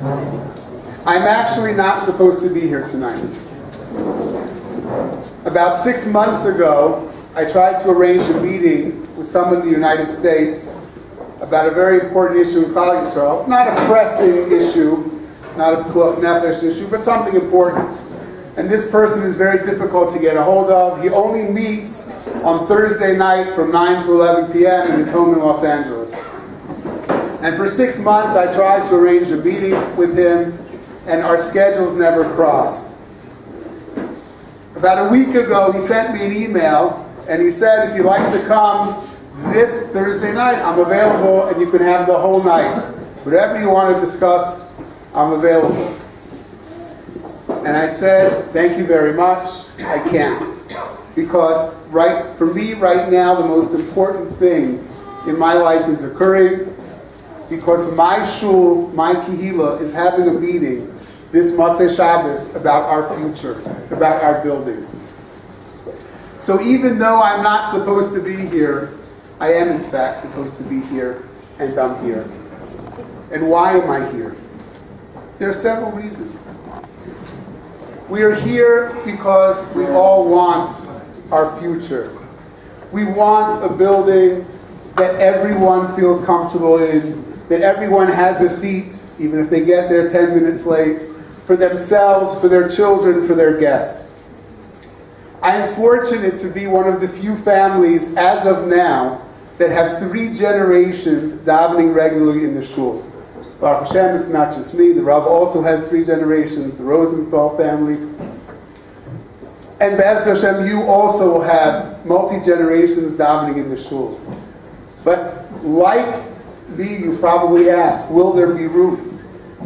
I'm actually not supposed to be here tonight. About 6 months ago, I tried to arrange a meeting with someone in the United States about a very important issue in Kehillat Yisrael. Not a pressing issue, not a Pikuach Nefesh issue, but something important. And this person is very difficult to get a hold of. He only meets on Thursday night from 9 to 11 p.m. in his home in Los Angeles. And for 6 months, I tried to arrange a meeting with him, and our schedules never crossed. About a week ago, he sent me an email, and he said, if you'd like to come this Thursday night, I'm available, and you can have the whole night. Whatever you want to discuss, I'm available. And I said, thank you very much, I can't. Because for me right now, the most important thing in my life is occurring, because my shul, my kehillah, is having a meeting this Motzei Shabbos about our future, about our building. So even though I'm not supposed to be here, I am in fact supposed to be here, and I'm here. And why am I here? There are several reasons. We are here because we all want our future. We want a building that everyone feels comfortable in, that everyone has a seat, even if they get there 10 minutes late, for themselves, for their children, for their guests. I am fortunate to be one of the few families, as of now, that have 3 generations davening regularly in the shul. Baruch Hashem, it's not just me. The Rav also has 3 generations, the Rosenthal family. And Be'ez Hashem, you also will have multi-generations davening in the shul. But like me, you probably ask, will there be room?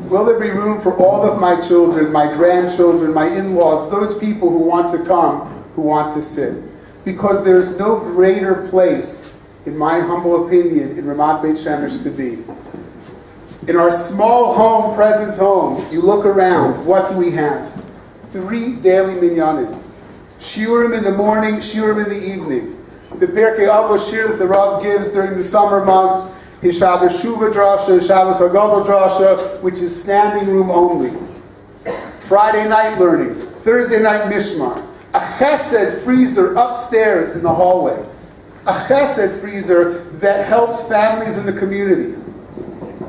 Will there be room for all of my children, my grandchildren, my in-laws, those people who want to come, who want to sit? Because there's no greater place, in my humble opinion, in Ramat Beit Shemesh to be. In our small home, present home, you look around, what do we have? 3 daily minyanim. Shiurim in the morning, shiurim in the evening. The Pirkei Avos shir that the Rav gives during the summer months, his Shabbos Shuvah Drasha, Shabbos Haggadah Drasha, which is standing room only. Friday night learning, Thursday night Mishmar. A chesed freezer upstairs in the hallway. A chesed freezer that helps families in the community.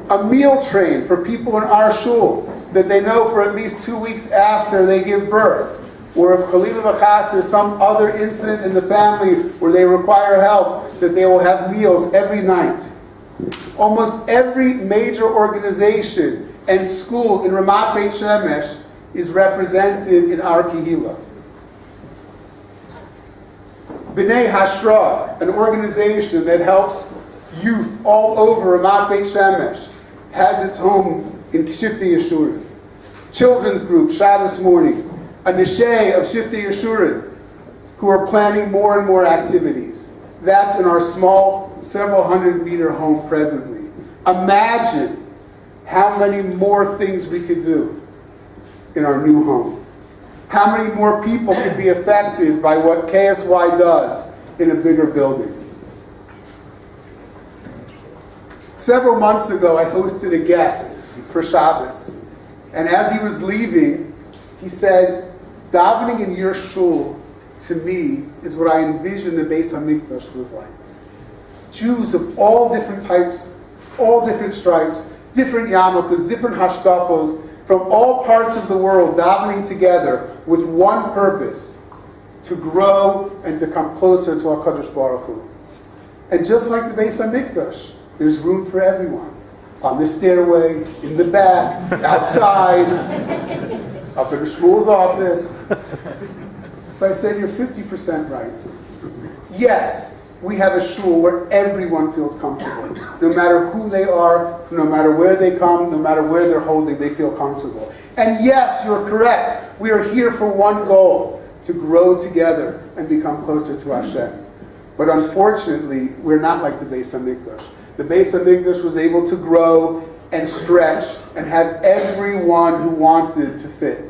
A meal train for people in our shul that they know for at least 2 weeks after they give birth, or if Chalila B'chas or some other incident in the family where they require help, that they will have meals every night. Almost every major organization and school in Ramat Beit Shemesh is represented in our kehillah. B'nai Hashra, an organization that helps youth all over Ramat Beit Shemesh, has its home in Shiftei Yeshurun. Children's group, Shabbos morning. A Nesheh of Shiftei Yeshurun, who are planning more and more activities. That's in our small, several 100-meter home presently. Imagine how many more things we could do in our new home. How many more people could be affected by what KSY does in a bigger building. Several months ago, I hosted a guest for Shabbos. And as he was leaving, he said, davening in your shul, to me, is what I envisioned the Beis HaMikdash was like. Jews of all different types, all different stripes, different yarmulkes, different hashkafos, from all parts of the world, davening together with one purpose, to grow and to come closer to HaKadosh Baruch Hu. And just like the Beis HaMikdash, there's room for everyone. On the stairway, in the back, outside, up in the Shmuel's office. So I said, you're 50% right. Yes, we have a shul where everyone feels comfortable. No matter who they are, no matter where they come, no matter where they're holding, they feel comfortable. And yes, you're correct. We are here for one goal, to grow together and become closer to Hashem. But unfortunately, we're not like the Beis HaMikdash. The Beis HaMikdash was able to grow and stretch and have everyone who wanted to fit.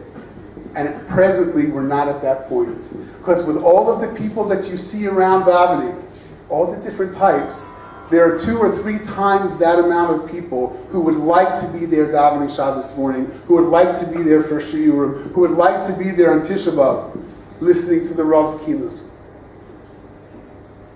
And presently, we're not at that point. Because with all of the people that you see around davening, all the different types, there are 2 or 3 times that amount of people who would like to be there davening Shabbos morning, who would like to be there for Shiurim, who would like to be there on Tisha B'Av, listening to the Rav's Kinos.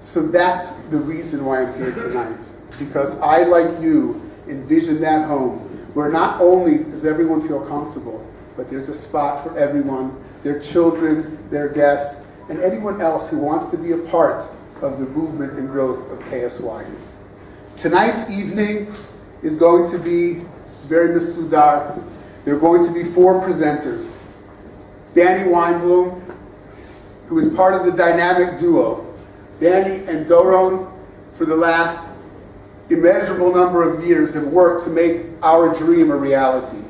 So that's the reason why I'm here tonight. Because I, like you, envision that home where not only does everyone feel comfortable, but there's a spot for everyone, their children, their guests, and anyone else who wants to be a part of the movement and growth of KSY. Tonight's evening is going to be very mesudar. There are going to be 4 presenters. Danny Weinblum, who is part of the dynamic duo. Danny and Doron, for the last immeasurable number of years, have worked to make our dream a reality.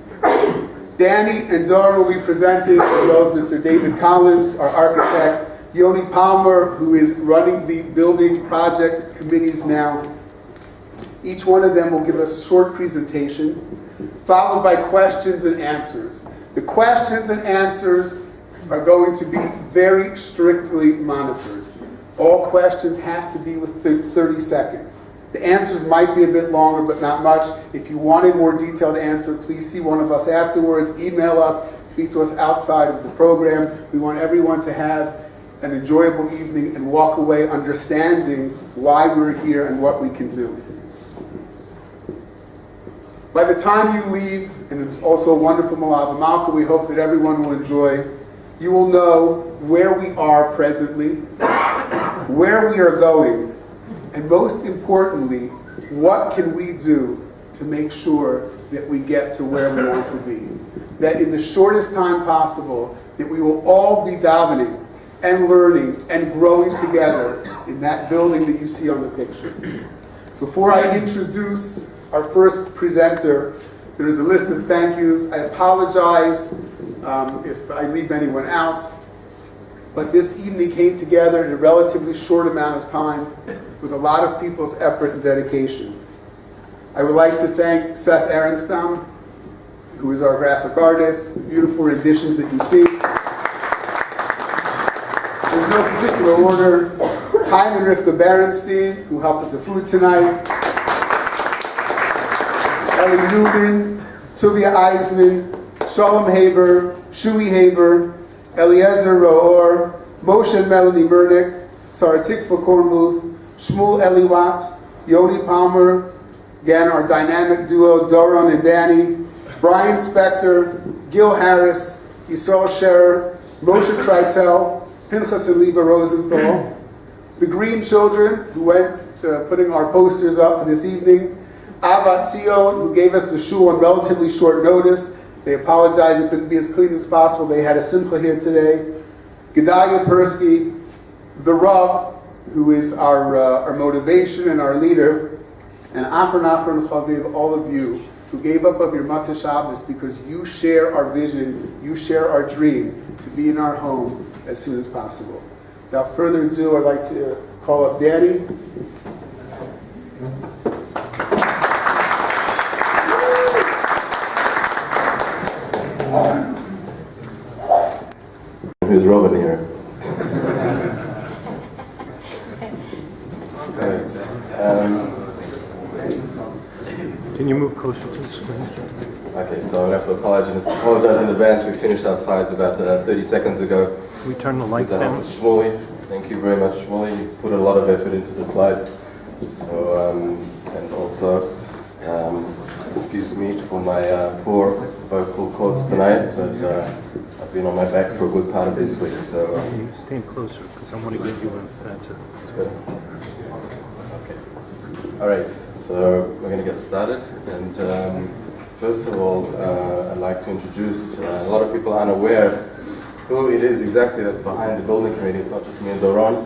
Danny and Doron will be presented, as well as Mr. David Collins, our architect, Yoni Palmer, who is running the building project committees now. Each one of them will give us a short presentation, followed by questions and answers. The questions and answers are going to be very strictly monitored. All questions have to be with 30 seconds. The answers might be a bit longer, but not much. If you want a more detailed answer, please see one of us afterwards, email us, speak to us outside of the program. We want everyone to have an enjoyable evening and walk away understanding why we're here and what we can do. By the time you leave, and it's also a wonderful Malava Malka, we hope that everyone will enjoy, you will know where we are presently, where we are going, and most importantly, what can we do to make sure that we get to where we want to be. That in the shortest time possible, that we will all be davening and learning and growing together in that building that you see on the picture. Before I introduce our first presenter, there is a list of thank yous. I apologize if I leave anyone out, but this evening came together in a relatively short amount of time with a lot of people's effort and dedication. I would like to thank Seth Arenstam, who is our graphic artist, beautiful renditions that you see. There's no particular order. Chaim and Rivka Berenstein, who helped with the food tonight. Ellie Newman, Tuvia Eisman, Shalom Haber, Shui Haber, Eliezer Roor, Moshe and Melanie Murnick, Sarah Tikva Kormuth, Shmuel Eliwat, Yoni Palmer, again our dynamic duo, Doron and Danny, Brian Spector, Gil Harris, Yisrael Scherer, Moshe Treitel, Pinchas and Liba Rosenthal, the Green Children, who went putting our posters up this evening, Avat Zion, who gave us the shul on relatively short notice. They apologize, it couldn't be as clean as possible. They had a simcha here today. Gedalia Persky, the Rav, who is our motivation and our leader, and Achron and Chaviv, all of you who gave up of your Matzah Shabbos because you share our vision, you share our dream to be in our home as soon as possible. Without further ado, I'd like to call up Danny. Who's Robin here? Can you move closer to the screen? Okay, so I have to apologize in advance. We finished our slides about 30 seconds ago. Can we turn the lights With the help down? of Shmuley. Thank you very much, Shmuley. You put a lot of effort into the slides. So, and also, excuse me for my poor vocal cords tonight, but I've been on my back for a good part of this week, so... Can you stand closer, because I want to get you in. That's it. It's good. Okay. All right, so we're going to get started. And first of all, I'd like to introduce, a lot of people aren't aware who it is exactly that's behind the building committee. It's not just me and Doron.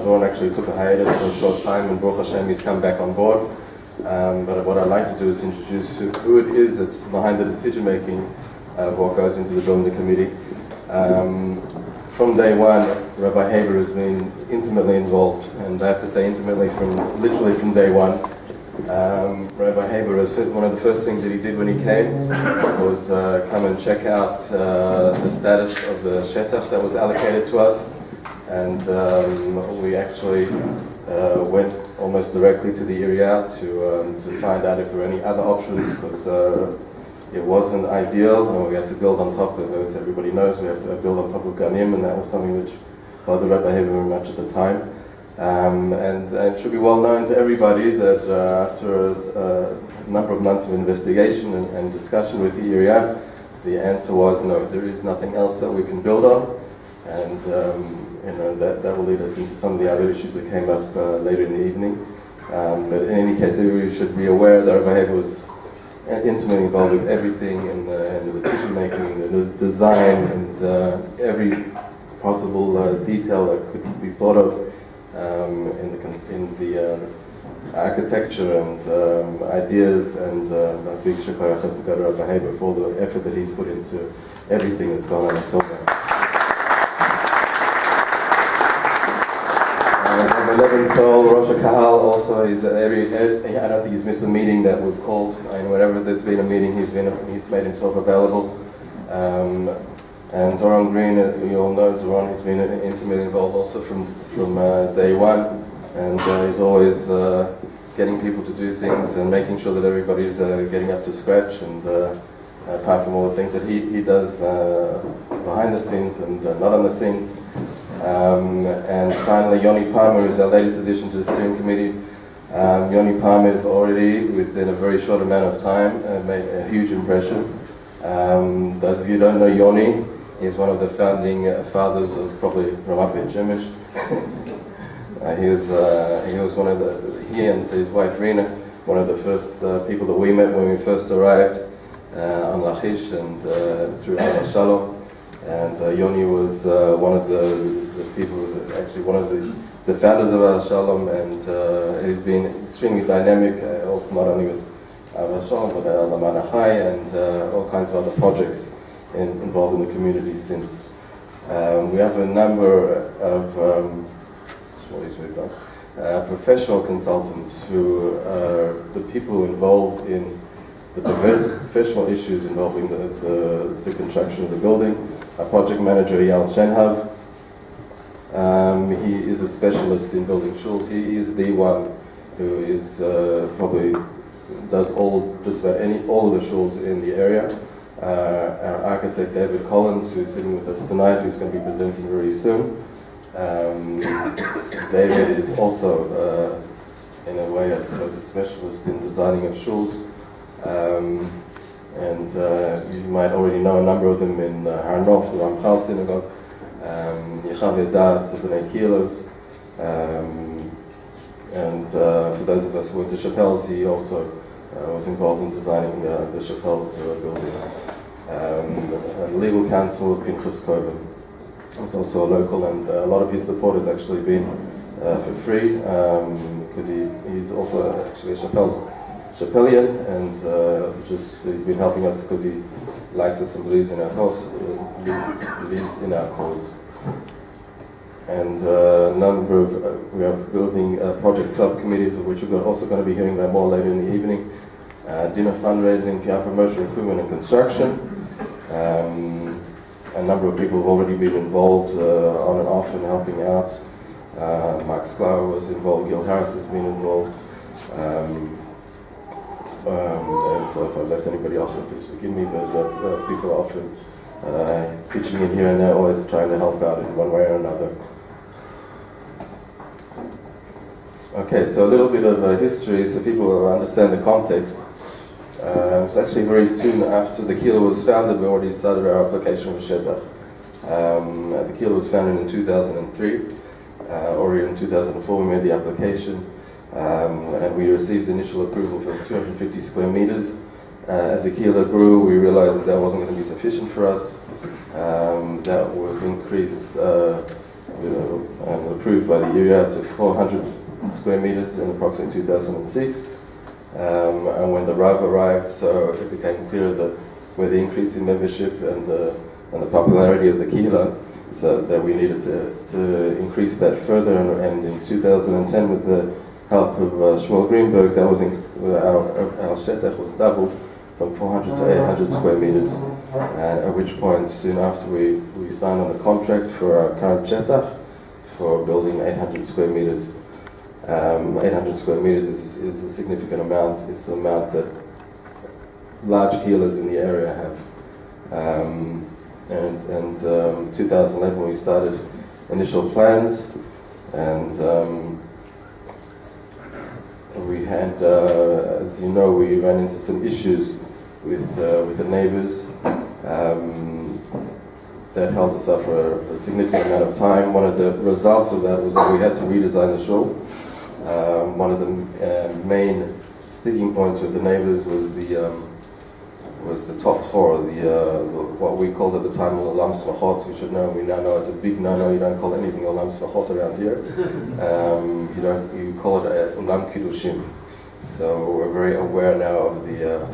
Doron actually took a hiatus for a short time, and Baruch Hashem, he's come back on board. But what I'd like to do is introduce who it is that's behind the decision-making of what goes into the building committee. From day one, Rabbi Haber has been intimately involved, and I have to say intimately literally from day one. Rabbi Haber, one of the first things that he did when he came was come and check out the status of the shetach that was allocated to us, and we actually went almost directly to the area to find out if there were any other options, because it wasn't ideal, and we had to build on top of it. As everybody knows, we had to build on top of Ganim, and that was something which bothered Rabbi Heber very much at the time. And it should be well known to everybody that after a number of months of investigation and discussion with the area, the answer was no, there is nothing else that we can build on, and that will lead us into some of the other issues that came up later in the evening. But in any case, everybody should be aware that Rabbi Heber was intimately involved with everything and the decision making, the design, and every possible detail that could be thought of in the architecture and ideas, and a big shukar chesed to Rabbi Heber for all the effort that he's put into everything that's gone on until now. 11 Tol, Rosh Kahal also is I don't think he's missed a meeting that we've called, and whenever there's been a meeting, he's made himself available. And Doron Green, you all know Doron, he's been intimately involved also from day one, and he's always getting people to do things and making sure that everybody's getting up to scratch, and apart from all the things that he does behind the scenes and not on the scenes. And finally, Yoni Palmer is our latest addition to the steering committee. Yoni Palmer is already, within a very short amount of time, made a huge impression. Those of you who don't know Yoni, he's one of the founding fathers of probably Ramat Beit Shemesh. He was one of he and his wife Rina, one of the first people that we met when we first arrived on Lachish and through Al Shalom. And Yoni was one of the people, actually one of the founders of Al Shalom, and he's been extremely dynamic, also not only with Al Shalom, but Al Manachai and all kinds of other projects involved in the community since. We have a number of professional consultants who are the people involved in the professional issues involving the construction of the building. Our project manager, Eyal Shenhav, he is a specialist in building shuls. He is the one who is probably does just about all of the shuls in the area. Our architect David Collins, who's sitting with us tonight, who's going to be presenting very soon. David is also, in a way, I suppose, a specialist in designing of shuls. And you might already know a number of them in Har Nof, the Ramchal Synagogue, Yechav Yedat, the Bnei Kilos, and for those of us who went to Chappelle's, he also was involved in designing the Chappelle's building. The legal counsel of Pinchas Koven is also a local, and a lot of his support has actually been for free, because he's also actually a Chappellian, and he's been helping us because he likes us and believes in our cause, believes in our cause. And a number of, we are building project subcommittees, of which we're also going to be hearing about more later in the evening. Dinner fundraising, PR promotion, recruitment and construction. A number of people have already been involved on and off and helping out. Mark Sklar was involved, Gil Harris has been involved. And if I've left anybody else, please forgive me, but people are often pitching in here and there, always trying to help out in one way or another. Okay, so a little bit of history so people will understand the context. It was actually very soon after the Kehillah was founded, we already started our application for Shetach. The Kehillah was founded in 2003, already in 2004 we made the application. And we received initial approval for 250 square meters. As the Kehillah grew, we realized that wasn't going to be sufficient for us. That was increased and approved by the area to 400 square meters in approximately 2006. And when the Rav arrived, so it became clear that with the increase in membership and the popularity of the Kehillah, so that we needed to increase that further. And in 2010, with the help of Shmuel Greenberg, that was our Shetach was doubled from 400 to 800 square meters, at which point, soon after, we signed on the contract for our current Shetach for building 800 square meters. 800 square meters is a significant amount. It's an amount that large kehillas in the area have. And 2011 we started initial plans, and we had, as you know, we ran into some issues with the neighbors that held us up for a significant amount of time. One of the results of that was that we had to redesign the shul. One of the main sticking points with the neighbors was the top floor, what we called at the time olam smachot. You should know, we now know it's a big no-no. You don't call anything olam smachot around here. You call it olam kiddushin. So we're very aware now of the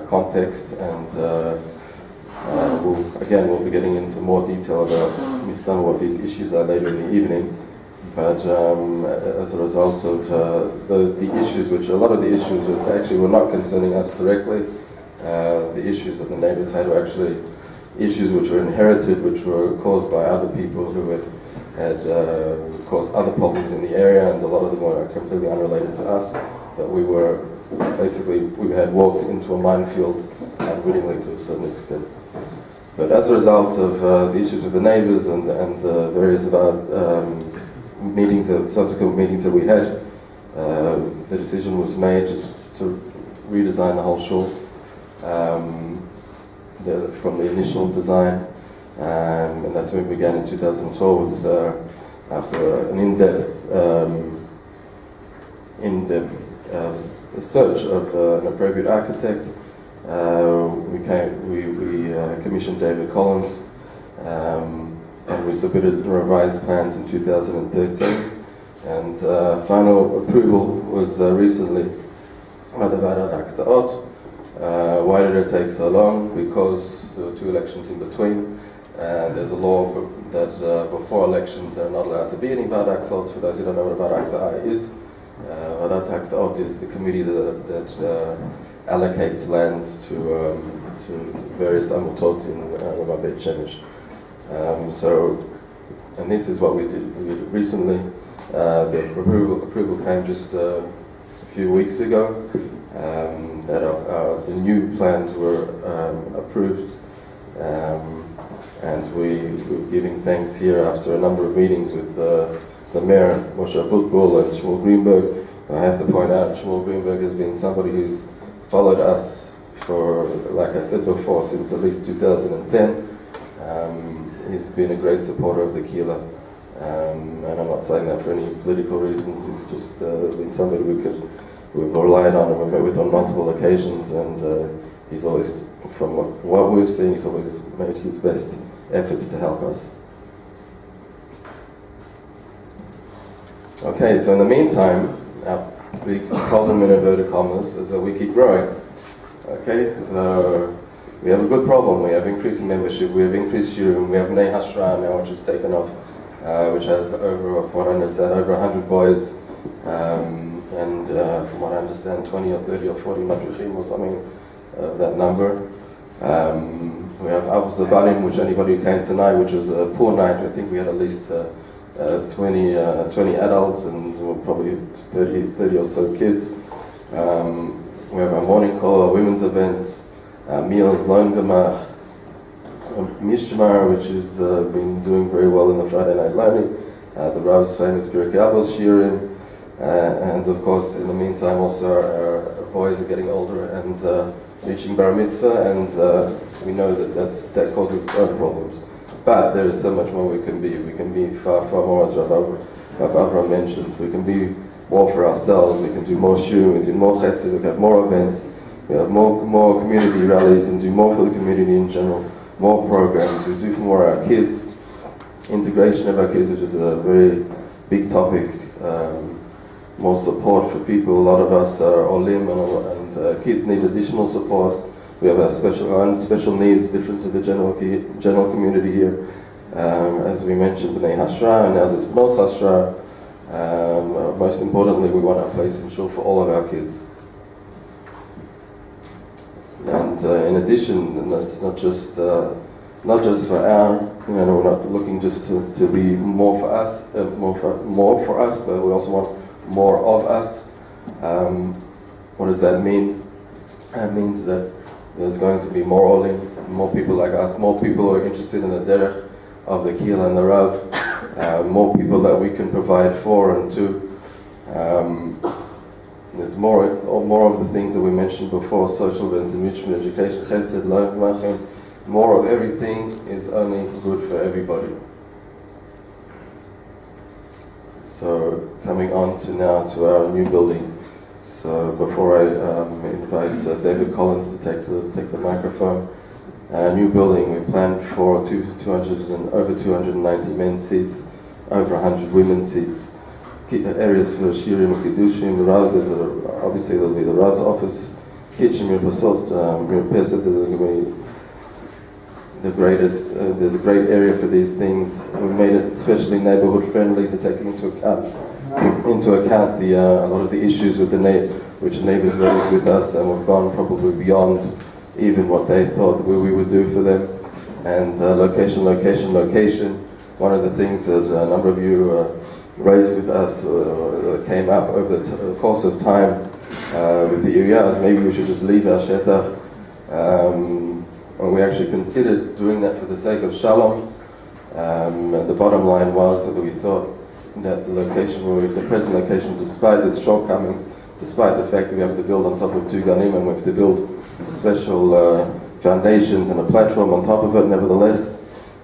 context, and we'll be getting into more detail about what these issues are later in the evening. But as a result of the issues, which a lot of the issues actually were not concerning us directly, the issues that the neighbors had were actually issues which were inherited, which were caused by other people who had caused other problems in the area, and a lot of them were completely unrelated to us. But we had walked into a minefield unwittingly to a certain extent. But as a result of the issues with the neighbors and the various subsequent meetings that we had, the decision was made just to redesign the whole shul from the initial design, and that's when we began in 2012 after an in-depth search of an appropriate architect. We commissioned David Collins, and we submitted revised plans in 2013, and final approval was recently by the Vadat Aksaot. Why did it take so long? Because there were 2 elections in between. There's a law that before elections there are not allowed to be any Vadat Aksaot. For those who don't know what Vadat Aksaot is, Vadat Aksaot is the committee that allocates land to various amutot in Rama Beit Shemesh. And this is what we did recently. The approval came just a few weeks ago. That the new plans were approved, and we were giving thanks here after a number of meetings with the mayor, Moshe Abutbul, and Shmuel Greenberg. I have to point out, Shmuel Greenberg has been somebody who's followed us for, like I said before, since at least 2010. He's been a great supporter of the Kehillah, and I'm not saying that for any political reasons. He's just been somebody we've relied on and we've met with on multiple occasions, and he's always, from what we've seen, he's always made his best efforts to help us. Okay, so in the meantime, our big problem in inverted commas is that we keep growing. Okay, so we have a good problem. We have increasing membership, we have increased shiurim, we have Bnei Hashra now, which has taken off, which has over 100 boys, and from what I understand, 20 or 30 or 40 madrichim or something of that number. We have Avos Zabanim, which anybody who came tonight, which was a poor night. I think we had at least 20 adults and probably 30 or so kids. We have our morning call, our women's events, meals, Loin Gemach, Mishmar, which has been doing very well in the Friday night learning, the Rav's famous Pirkei Avos shiurim, and of course, in the meantime, also our boys are getting older and reaching bar mitzvah, and we know that causes its own problems. But there is so much more we can be. We can be far, far more, as Rav Avram mentioned. We can be more for ourselves. We can do more shiurim, we can do more chesed, we can have more events, we have more community rallies, and do more for the community in general, more programs. We do for more our kids, integration of our kids, which is a very big topic. More support for people. A lot of us are olim, and kids need additional support. We have our own special needs, different to the general community here. As we mentioned, Bnei Hashra, and now there's Bnos Hashra. Most importantly, we want our place in shul for all of our kids. And in addition, and that's not just not just for our, we're not looking just to be more for us, more for us, but we also want more of us. What does that mean? That means that there's going to be more olim, more people like us, more people who are interested in the derech of the Kehillah and the Rav, more people that we can provide for and to. There's more of the things that we mentioned before: social events, enrichment, education, chesed, love, machin. More of everything is only good for everybody. So coming on to now to our new building. So before I invite David Collins to take the microphone, our new building, we planned for over 290 men's seats, over 100 women's seats, areas for shirim, Kedusha, the Rav. Obviously there'll be the Rav's office, kitchen, mirpasot, mirpeset, there's a great area for these things. We made it especially neighborhood friendly to take into account a lot of the issues with which neighbors raised with us, and we've gone probably beyond even what they thought we would do for them. And location. One of the things that a number of you raised with us came up over the course of time with the area is maybe we should just leave our shetach. And we actually considered doing that for the sake of shalom. The bottom line was that we thought that the present location, despite its shortcomings, despite the fact that we have to build on top of 2 ganim and we have to build special foundations and a platform on top of it, nevertheless,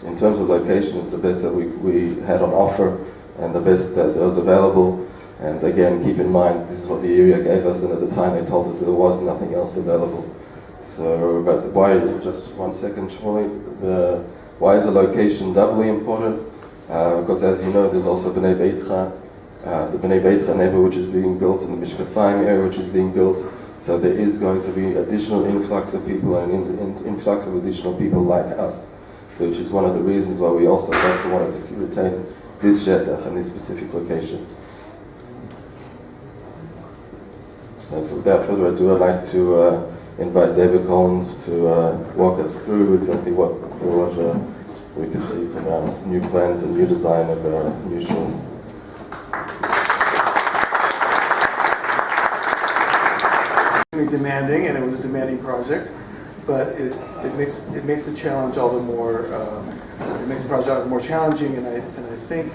in terms of location, it's the best that we had on offer and the best that was available. And again, keep in mind, this is what the area gave us, and at the time they told us there was nothing else available. So, but why is it, just 1 second, Shmuley, why is the location doubly important? Because as you know, there's also B'nai Beitcha, the B'nai Beitcha neighborhood which is being built, and the Mishkafayim area which is being built. So there is going to be additional influx of people and influx of additional people like us, which is one of the reasons why we also wanted to retain this shetach and this specific location. So without further ado, I'd like to invite David Collins to walk us through exactly what we can see from our new plans and new design of our new shul. Demanding, and it was a demanding project, but it makes the challenge all the more. It makes the project all the more challenging, and I think,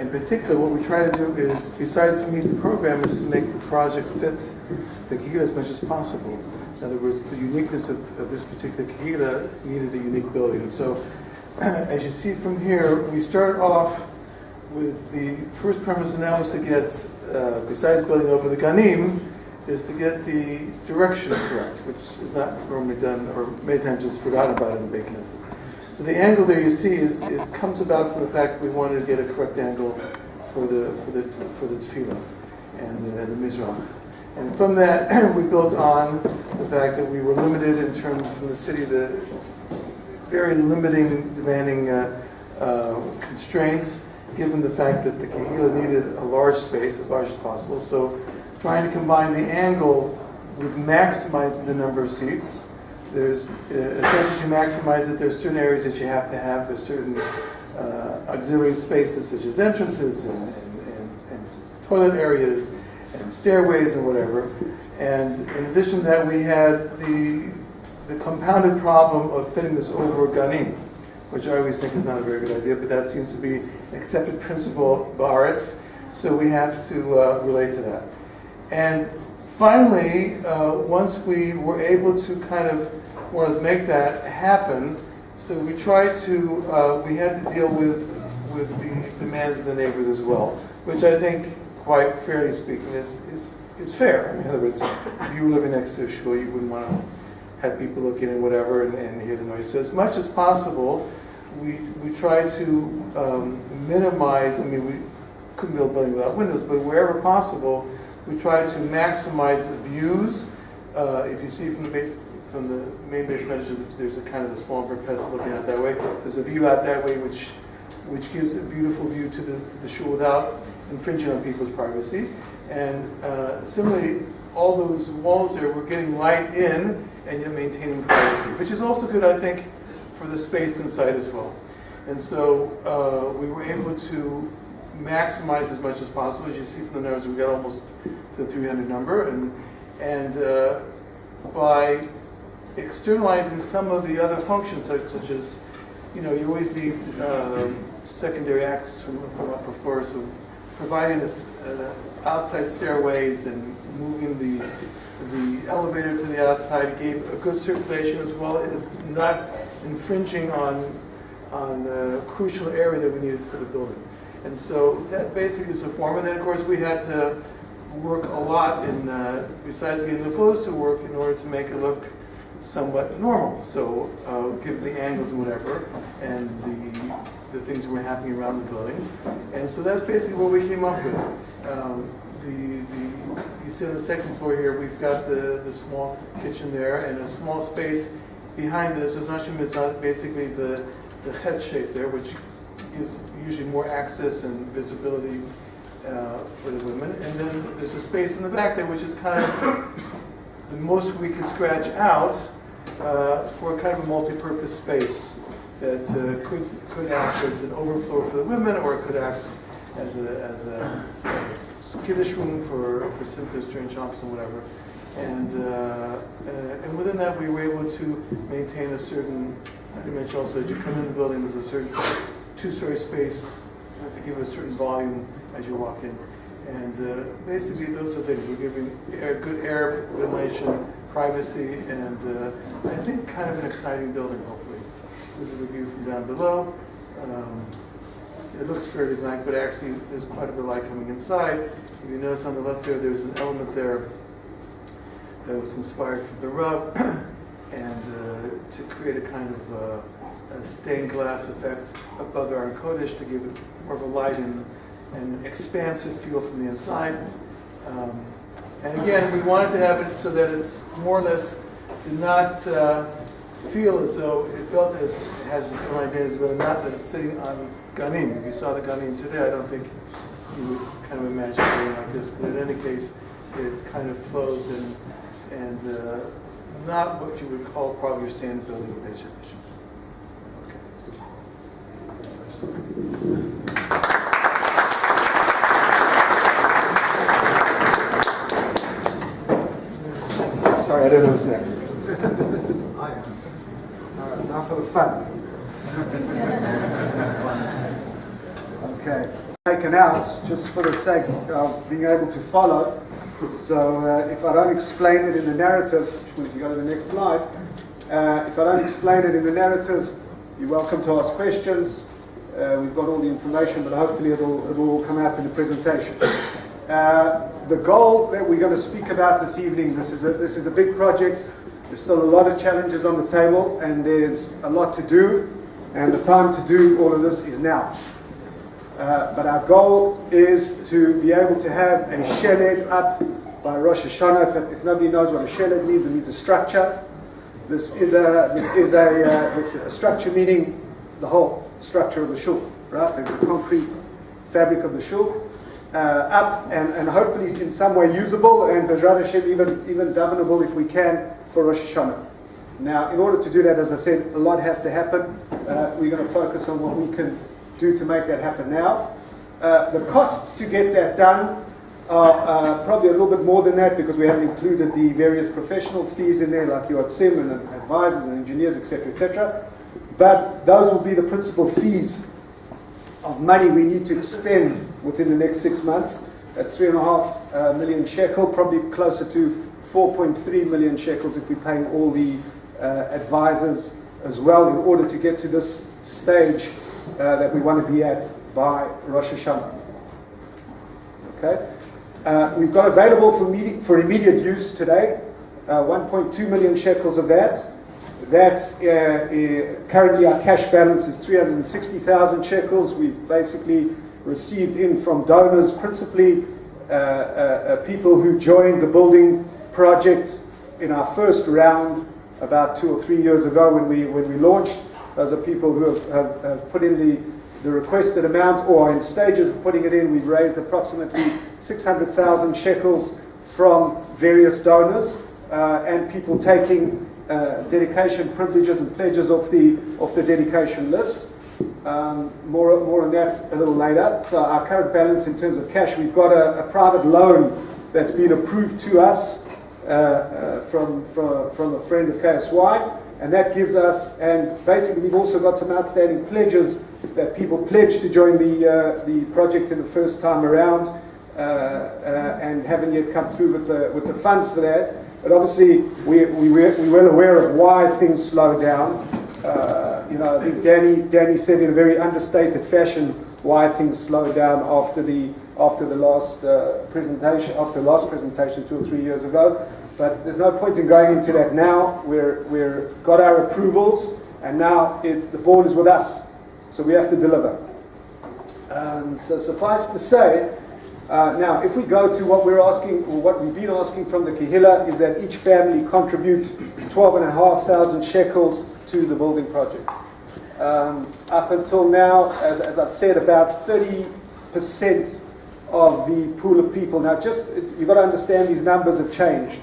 in particular, what we try to do is, besides to meet the program, is to make the project fit the Kehillah as much as possible. In other words, the uniqueness of this particular Kehillah needed a unique building, and so, as you see from here, we start off with the first premise, and that was to get, besides building over the ganim, is to get the direction correct, which is not normally done, or many times is forgotten about in the Beit Knesset. So the angle there you see comes about from the fact that we wanted to get a correct angle for the tefillah and the mizrach. And from that, we built on the fact that we were limited in terms from the city, the very limiting, demanding constraints, given the fact that the Kehillah needed a large space, as large as possible. So trying to combine the angle with maximizing the number of seats. There's, as much as you maximize it, there's certain areas that you have to have. There's certain auxiliary spaces, such as entrances and toilet areas and stairways and whatever. And in addition to that, we had the compounded problem of fitting this over ganim, which I always think is not a very good idea, but that seems to be an accepted principle ba'aretz, so we have to relate to that. And finally, once we were able to kind of more or less make that happen, so we tried to, we had to deal with the demands of the neighbors as well, which I think, quite fairly speaking, is fair. I mean, in other words, if you were living next to a shul, you wouldn't want to have people looking and whatever and hear the noise. So as much as possible, we try to minimize, I mean, we couldn't build a building without windows, but wherever possible, we try to maximize the views. If you see from the main base measure, there's a kind of a small perspective looking out that way. There's a view out that way which gives a beautiful view to the shul without infringing on people's privacy. And similarly, all those walls there, we're getting light in and yet maintaining privacy, which is also good, I think, for the space inside as well. And so we were able to maximize as much as possible. As you see from the numbers, we got almost to the 300 number, and by externalizing some of the other functions, such as, you always need secondary access from upper floors, so providing this outside stairways and moving the elevator to the outside gave a good circulation, as well as not infringing on the crucial area that we needed for the building. And so that basically is the form. And then, of course, we had to work a lot in, besides getting the flows to work, in order to make it look somewhat normal. So given the angles and whatever, and the things that were happening around the building. And so that's basically what we came up with. You see on the second floor here, we've got the small kitchen there, and a small space behind this was basically the head shape there, which gives usually more access and visibility for the women. And then there's a space in the back there, which is kind of the most we could scratch out for kind of a multi-purpose space that could act as an overflow for the women, or it could act as a skittish room for simplest during shops and whatever. And within that, we were able to maintain a certain dimension. Also, as you come in the building, there's a certain two-story space to give it a certain volume as you walk in. And basically, those are things. We're giving good air, ventilation, privacy, and I think kind of an exciting building, hopefully. This is a view from down below. It looks fairly blank, but actually there's quite a bit of light coming inside. If you notice on the left there's an element there that was inspired from the roof, and to create a kind of a stained glass effect above our Kodesh to give it more of a light and an expansive feel from the inside. And again, we wanted to have it so that it's more or less did not feel as though it felt as it has its own identity, but not that it's sitting on Ganim. If you saw the Ganim today, I don't think you would kind of imagine something like this. But in any case, it kind of flows and not what you would call probably your standard building of Beit Shemesh. Sorry, I don't know what's next. I am. All right, now for the fun. Okay. Taken out just for the sake of being able to follow. So if I don't explain it in the narrative, if you go to the next slide, if I don't explain it in the narrative, you're welcome to ask questions. We've got all the information, but hopefully it'll all come out in the presentation. The goal that we're going to speak about this evening, this is a big project. There's still a lot of challenges on the table, and there's a lot to do, and the time to do all of this is now. But our goal is to be able to have a sheled up by Rosh Hashanah. If nobody knows what a sheled means, it means a structure. This is a structure, meaning the whole structure of the shul, right? The concrete fabric of the shul. Up and hopefully in some way usable, and B'ezrat Hashem even davenable if we can for Rosh Hashanah. Now, in order to do that, as I said, a lot has to happen. We're going to focus on what we can do to make that happen now. The costs to get that done are probably a little bit more than that, because we haven't included the various professional fees in there, like yotzim and advisors and engineers, etc., etc. But those will be the principal fees of money we need to expend within the next 6 months. That's 3.5 million shekel, probably closer to 4.3 million shekels if we're paying all the advisors as well, in order to get to this stage that we want to be at by Rosh Hashanah. Okay, we've got available for immediate use today 1.2 million shekels of that. That's currently our cash balance is 360,000 shekels. We've basically received in from donors, principally people who joined the building project in our first round about 2 or 3 years ago when we launched. Those are people who have put in the requested amount or are in stages of putting it in. We've raised approximately 600,000 shekels from various donors and people taking dedication privileges and pledges off the dedication list. More on that a little later. So our current balance in terms of cash, we've got a private loan that's been approved to us from a friend of KSY, and that gives us, and basically we've also got some outstanding pledges that people pledged to join the project in the first time around, and haven't yet come through with the funds for that. But obviously we're well aware of why things slow down. I think Danny said in a very understated fashion why things slowed down after the last presentation 2 or 3 years ago. But there's no point in going into that now. We're got our approvals, and now the ball is with us. So we have to deliver. So suffice to say, now if we go to what we're asking, or what we've been asking from the Kehillah, is that each family contribute 12,500 shekels to the building project. Up until now, as I've said, about 30% of the pool of people. Now, you've got to understand these numbers have changed.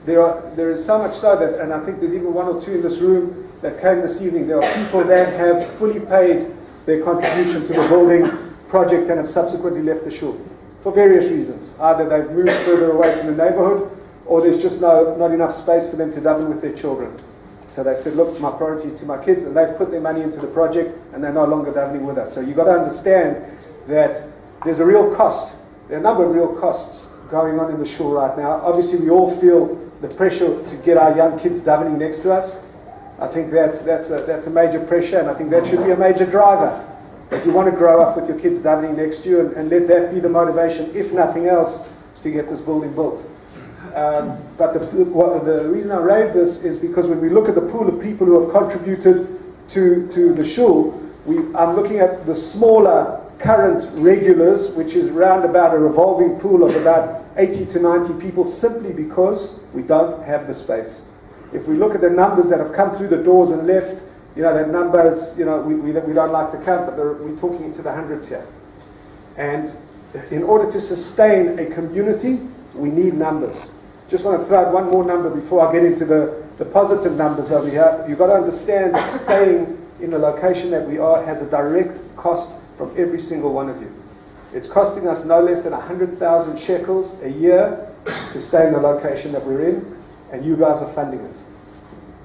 There is so much so that, and I think there's even 1 or 2 in this room that came this evening, there are people that have fully paid their contribution to the building project and have subsequently left the shul for various reasons. Either they've moved further away from the neighborhood, or there's just not enough space for them to daven with their children. So they said, look, my priority is to my kids, and they've put their money into the project, and they're no longer davening with us. So you've got to understand that there's a real cost. There are a number of real costs going on in the shul right now. Obviously, we all feel the pressure to get our young kids davening next to us. I think that's a major pressure, and I think that should be a major driver. If you want to grow up with your kids davening next to you, and let that be the motivation, if nothing else, to get this building built. But the reason I raise this is because when we look at the pool of people who have contributed to the shul, I'm looking at the smaller current regulars, which is round about a revolving pool of about 80 to 90 people, simply because we don't have the space. If we look at the numbers that have come through the doors and left, that numbers, we don't like to count, but we're talking into the hundreds here. And in order to sustain a community, we need numbers. Just want to throw out one more number before I get into the positive numbers over here. You've got to understand that staying in the location that we are has a direct cost from every single one of you. It's costing us no less than 100,000 shekels a year to stay in the location that we're in, and you guys are funding it.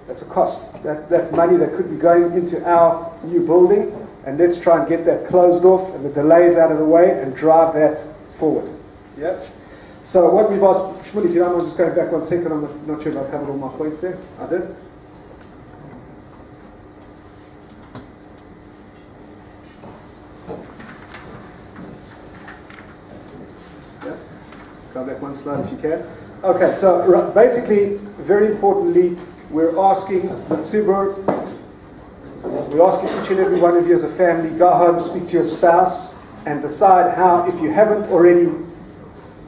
That's a cost. That's money that could be going into our new building, and let's try and get that closed off and the delays out of the way and drive that forward. Yeah. So what we've asked, Shmuel, if you don't mind just going back 1 second, I'm not sure if I covered all my points there. I did. Yeah. Go back 1 slide if you can. Okay, so basically, very importantly, we're asking the tzibur, we're asking each and every one of you as a family, go home, speak to your spouse, and decide how, if you haven't already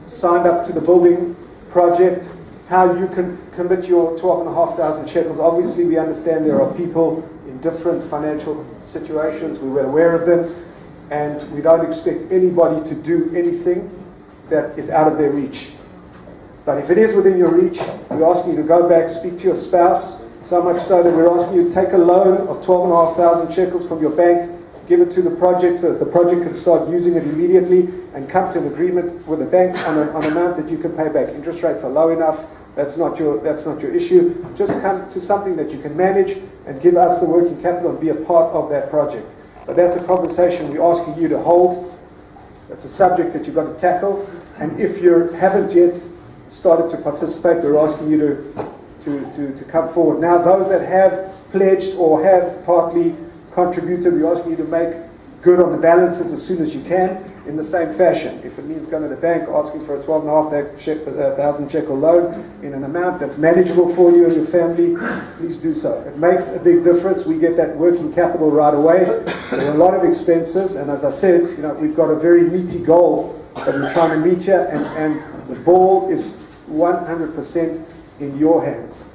signed up to the building project, how you can commit your 12,500 shekels. Obviously, we understand there are people in different financial situations. We're well aware of them, and we don't expect anybody to do anything that is out of their reach. But if it is within your reach, we're asking you to go back, speak to your spouse, so much so that we're asking you to take a loan of 12,500 shekels from your bank, give it to the project so that the project can start using it immediately, and come to an agreement with the bank on an amount that you can pay back. Interest rates are low enough. That's not your issue. Just come to something that you can manage and give us the working capital and be a part of that project. But that's a conversation we're asking you to hold. That's a subject that you've got to tackle. And if you haven't yet started to participate, we're asking you to come forward. Now, those that have pledged or have partly contributed, we're asking you to make good on the balances as soon as you can, in the same fashion. If it means going to the bank, asking for a 12,500 shekel loan in an amount that's manageable for you and your family, please do so. It makes a big difference. We get that working capital right away. There are a lot of expenses, and as I said, we've got a very meaty goal that we're trying to meet here, and the ball is 100% in your hands.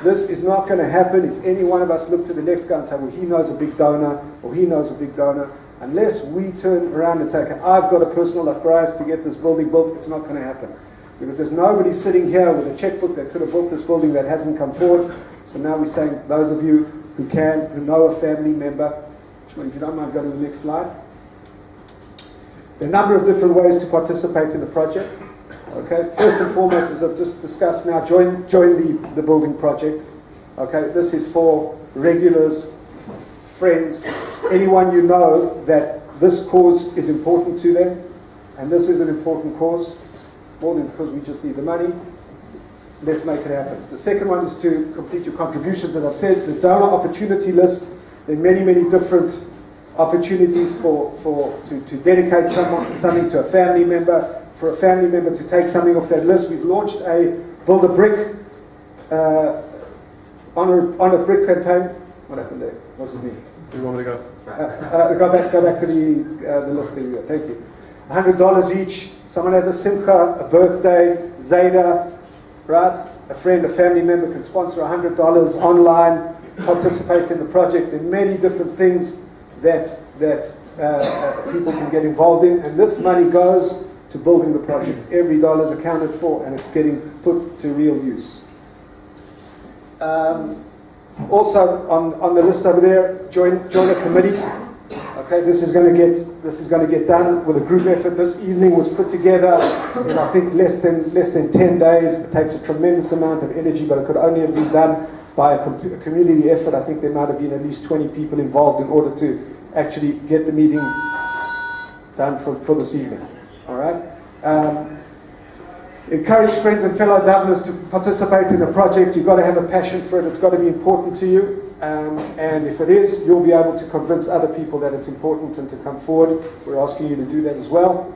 This is not going to happen if any one of us look to the next guy and say, well, he knows a big donor, or he knows a big donor. Unless we turn around and say, okay, I've got a personal achrayus to get this building built, it's not going to happen. Because there's nobody sitting here with a checkbook that could have bought this building that hasn't come forward. So now we're saying, those of you who can, who know a family member, if you don't mind, go to the next slide. There are a number of different ways to participate in the project. Okay, first and foremost, as I've just discussed now, join the building project. Okay, this is for regulars, friends, anyone you know that this cause is important to them, and this is an important cause, more than because we just need the money. Let's make it happen. The second one is to complete your contributions, and I've said the donor opportunity list. There are many different opportunities to dedicate something to a family member, for a family member to take something off that list. We've launched a Build a Brick on a brick campaign. What happened there? What was it me? Do you want me to go? Go back to the list. There you go. Thank you. $100 each. Someone has a simcha, a birthday, Zayda, right? A friend, a family member can sponsor $100 online, participate in the project. There are many different things that people can get involved in, and this money goes to building the project. Every dollar is accounted for, and it's getting put to real use. Also on the list over there, join a committee. Okay, this is going to get done with a group effort. This evening was put together in I think less than 10 days. It takes a tremendous amount of energy, but it could only have been done by a community effort. I think there might have been at least 20 people involved in order to actually get the meeting done for this evening. All right. Encourage friends and fellow governors to participate in the project. You've got to have a passion for it. It's got to be important to you. And if it is, you'll be able to convince other people that it's important and to come forward. We're asking you to do that as well.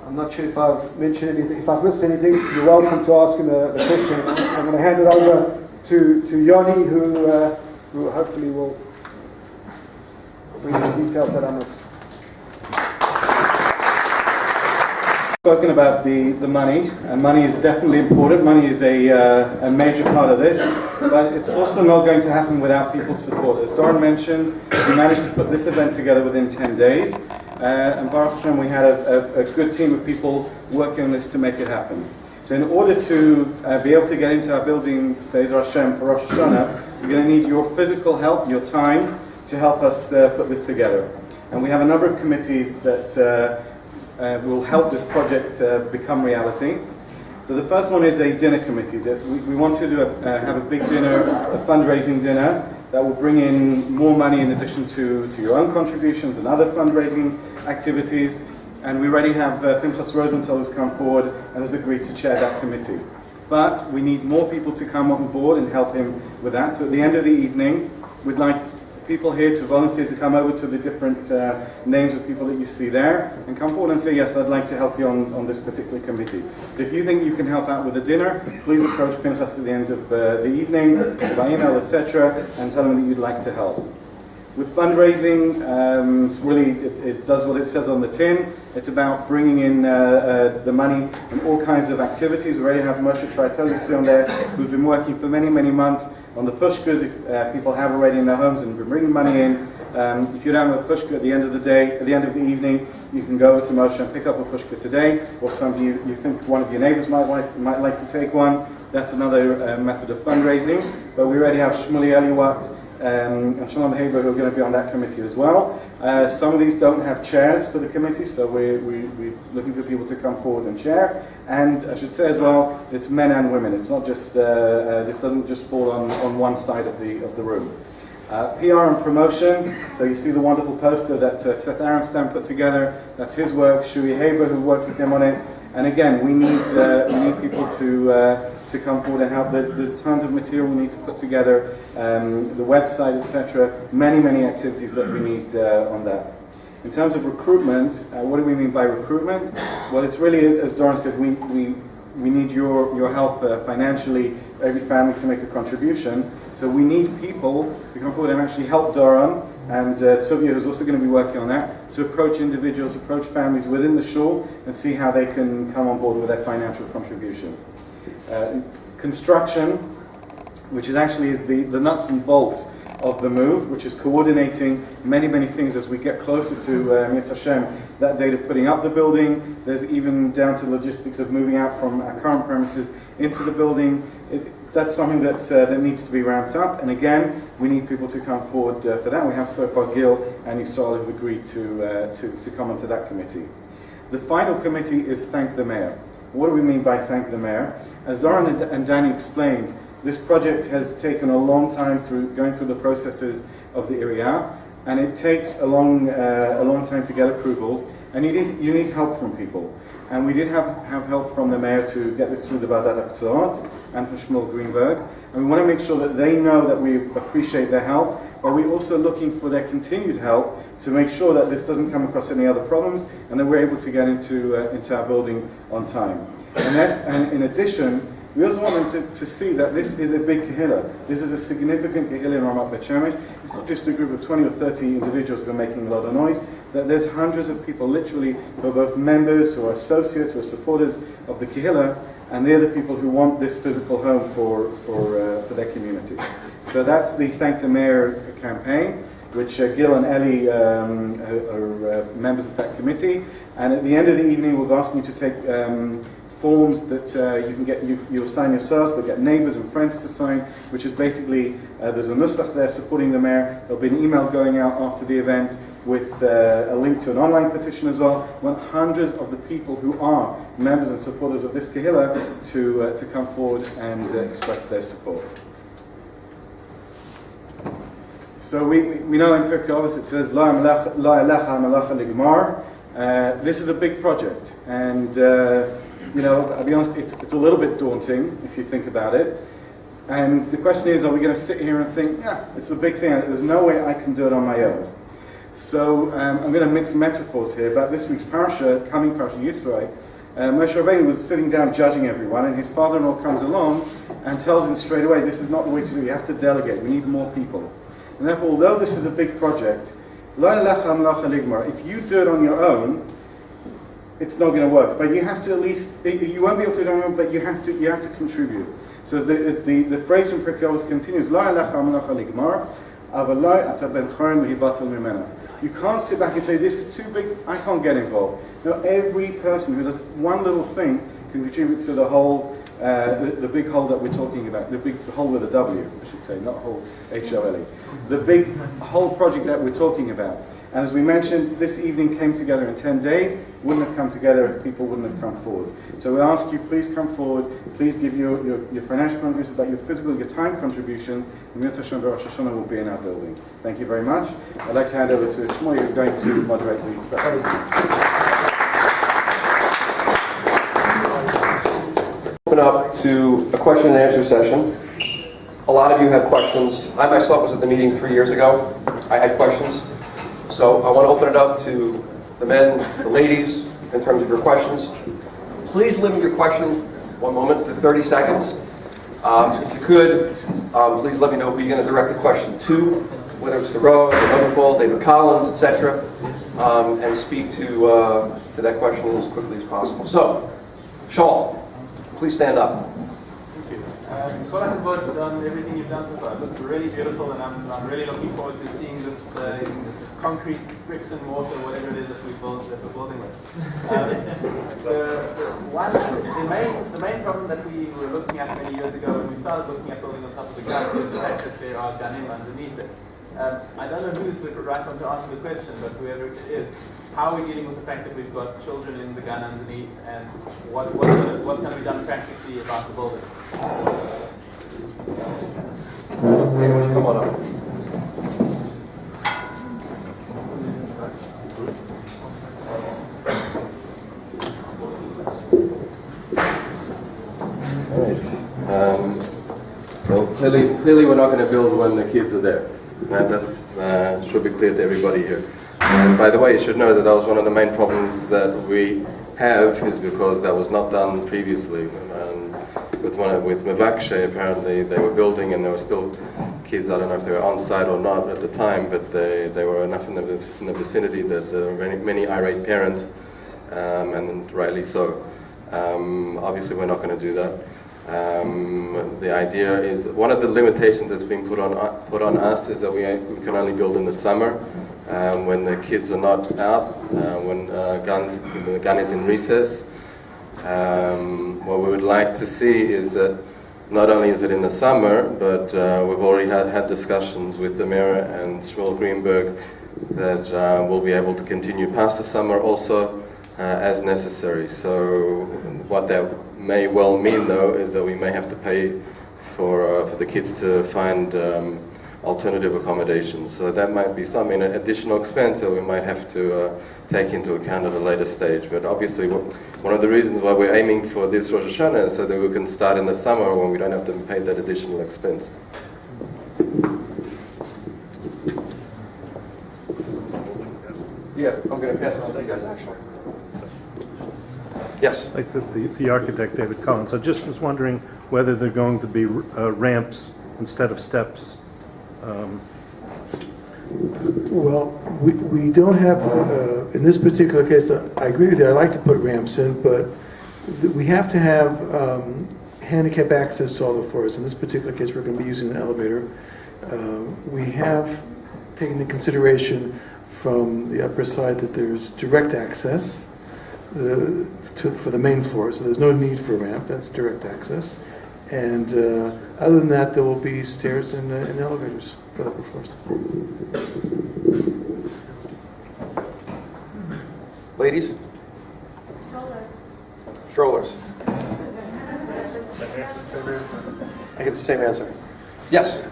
I'm not sure if I've mentioned anything. If I've missed anything, you're welcome to ask him the question. I'm going to hand it over to Yoni, who hopefully will bring the details that I missed. Spoken about the money, and money is definitely important. Money is a major part of this, but it's also not going to happen without people's support. As Doran mentioned, we managed to put this event together within 10 days, and Baruch Hashem, we had a good team of people working on this to make it happen. So in order to be able to get into our building, Be'ezer Hashem, for Rosh Hashanah, we're going to need your physical help, your time, to help us put this together. And we have a number of committees that will help this project become reality. So the first one is a dinner committee. That we want to have a big dinner, a fundraising dinner that will bring in more money in addition to your own contributions and other fundraising activities. And we already have Pinchas Rosenthal who's come forward and has agreed to chair that committee. But we need more people to come on board and help him with that. So at the end of the evening, we'd like people here to volunteer to come over to the different names of people that you see there and come forward and say, yes, I'd like to help you on this particular committee. So if you think you can help out with a dinner, please approach Pinchas at the end of the evening, by email, etc., and tell him that you'd like to help. With fundraising, it does what it says on the tin. It's about bringing in the money in all kinds of activities. We already have Moshe Traitolis on there, who's been working for many months on the pushkas. If people have already in their homes and been bringing money in, if you don't have a pushka at the end of the day, at the end of the evening, you can go to Moshe and pick up a pushka today, or some of you think one of your neighbors might like to take one. That's another method of fundraising. But we already have Shmuley Eliwat and Shalom Haber who are going to be on that committee as well. Some of these don't have chairs for the committee, so we're looking for people to come forward and chair. And I should say as well, it's men and women. It's not just this doesn't just fall on one side of the room. PR and promotion. So you see the wonderful poster that Seth Aronstam put together. That's his work. Shui Haber, who worked with him on it. And again, we need people to come forward and help. There's tons of material we need to put together, the website, etc. Many activities that we need on that. In terms of recruitment, what do we mean by recruitment? Well, it's really, as Doran said, we need your help financially, every family to make a contribution. So we need people to come forward and actually help Doran, and Tuvia, who's also going to be working on that, to approach individuals, approach families within the shul, and see how they can come on board with their financial contribution. Construction, which is the nuts and bolts of the move, which is coordinating many things as we get closer to Hashem, that date of putting up the building. There's even down to logistics of moving out from our current premises into the building. That's something that needs to be ramped up, and again, we need people to come forward for that. We have so far Gil and Yisrael who've agreed to come onto that committee. The final committee is thank the mayor. What do we mean by thank the mayor? As Doran and Danny explained, this project has taken a long time going through the processes of the area, and it takes a long time to get approvals, and you need help from people. And we did have help from the mayor to get this through the Vadat Aktsot and from Shmuel Greenberg. And we want to make sure that they know that we appreciate their help, but we're also looking for their continued help to make sure that this doesn't come across any other problems and that we're able to get into our building on time. And in addition, we also want them to see that this is a big Kehillah. This is a significant Kehillah in Ramat Beit Shemesh. It's not just a group of 20 or 30 individuals who are making a lot of noise. That there's hundreds of people, literally, who are both members, who are associates, who are supporters of the Kehillah, and they're the people who want this physical home for their community. So that's the Thank the Mayor campaign, which Gil and Ellie are members of that committee. And at the end of the evening, we'll ask you to take forms that you can get, you'll sign yourselves, but get neighbors and friends to sign, which is basically, there's a nusach there supporting the mayor. There'll be an email going out after the event with a link to an online petition as well. We want hundreds of the people who are members and supporters of this Kehillah to come forward and express their support. So we know in Pirkei Avos it says, La elecha melacha ligmar. This is a big project, and I'll be honest, it's a little bit daunting if you think about it. And the question is, are we going to sit here and think, yeah, it's a big thing, there's no way I can do it on my own. So I'm going to mix metaphors here, but this week's parasha, coming Parasha Yisrael, Moshe Rabbeinu was sitting down judging everyone, and his father-in-law comes along and tells him straight away, this is not the way to do it, you have to delegate, we need more people. And therefore, although this is a big project, if you do it on your own, it's not going to work. But you have to at least, you won't be able to do it on your own, but you have to contribute. So as the phrase from Pirkei Avos continues, you can't sit back and say, this is too big, I can't get involved. No, every person who does one little thing can contribute to the whole, the big hole that we're talking about, the big hole with a W, I should say, not whole, H-O-L-E. The big whole project that we're talking about. And as we mentioned, this evening came together in 10 days. Wouldn't have come together if people wouldn't have come forward. So we ask you, please come forward. Please give your financial contributions, but your physical, your time contributions. And Rosh Hashanah will be in our building. Thank you very much. I'd like to hand over to Shmuel, who's going to moderate the questions. Open up to a question and answer session. A lot of you have questions. I myself was at the meeting 3 years ago. I had questions. So I want to open it up to the men, the ladies, in terms of your questions. Please limit your question, one moment, to 30 seconds. If you could, please let me know who you're going to direct the question to, whether it's the Roe, the Wonderful, David Collins, etc., and speak to that question as quickly as possible. So, Shaul, please stand up. Kol hakavod on everything you've done so far. It looks really beautiful, and I'm really looking forward to seeing this in concrete, bricks and mortar, whatever it is that we're building with. The main problem that we were looking at many years ago when we started looking at building on top of the ground is the fact that there are ganim underneath it. I don't know who's the right one to answer the question, but whoever it is, how are we dealing with the fact that we've got children in the gun underneath, and what's going to be done practically about the building? Anyone come on up. All right. Well, clearly we're not going to build when the kids are there. That should be clear to everybody here. And by the way, you should know that was one of the main problems that we have, is because that was not done previously. With Mevakshe, apparently they were building and there were still kids, I don't know if they were on site or not at the time, but they were enough in the vicinity that there were many irate parents, and rightly so. Obviously we're not going to do that. The idea is, one of the limitations that's been put on us is that we can only build in the summer, when the kids are not out, when the gun is in recess. What we would like to see is that not only is it in the summer, but we've already had discussions with the mayor and Shmuel Greenberg that we'll be able to continue past the summer also as necessary. So what that may well mean, though, is that we may have to pay for the kids to find alternative accommodations. So that might be an additional expense that we might have to take into account at a later stage. But obviously, one of the reasons why we're aiming for this Rosh Hashanah is so that we can start in the summer when we don't have to pay that additional expense. Yeah, I'm going to pass it on to you guys, actually. Yes. Like the architect, David Collins. I just was wondering whether they're going to be ramps instead of steps. Well, we don't have, in this particular case, I agree with you, I like to put ramps in, but we have to have handicap access to all the floors. In this particular case, we're going to be using an elevator. We have taken into consideration from the upper side that there's direct access for the main floor, so there's no need for a ramp, that's direct access. And other than that, there will be stairs and elevators for the upper floors. Ladies? Strollers. I get the same answer. Yes?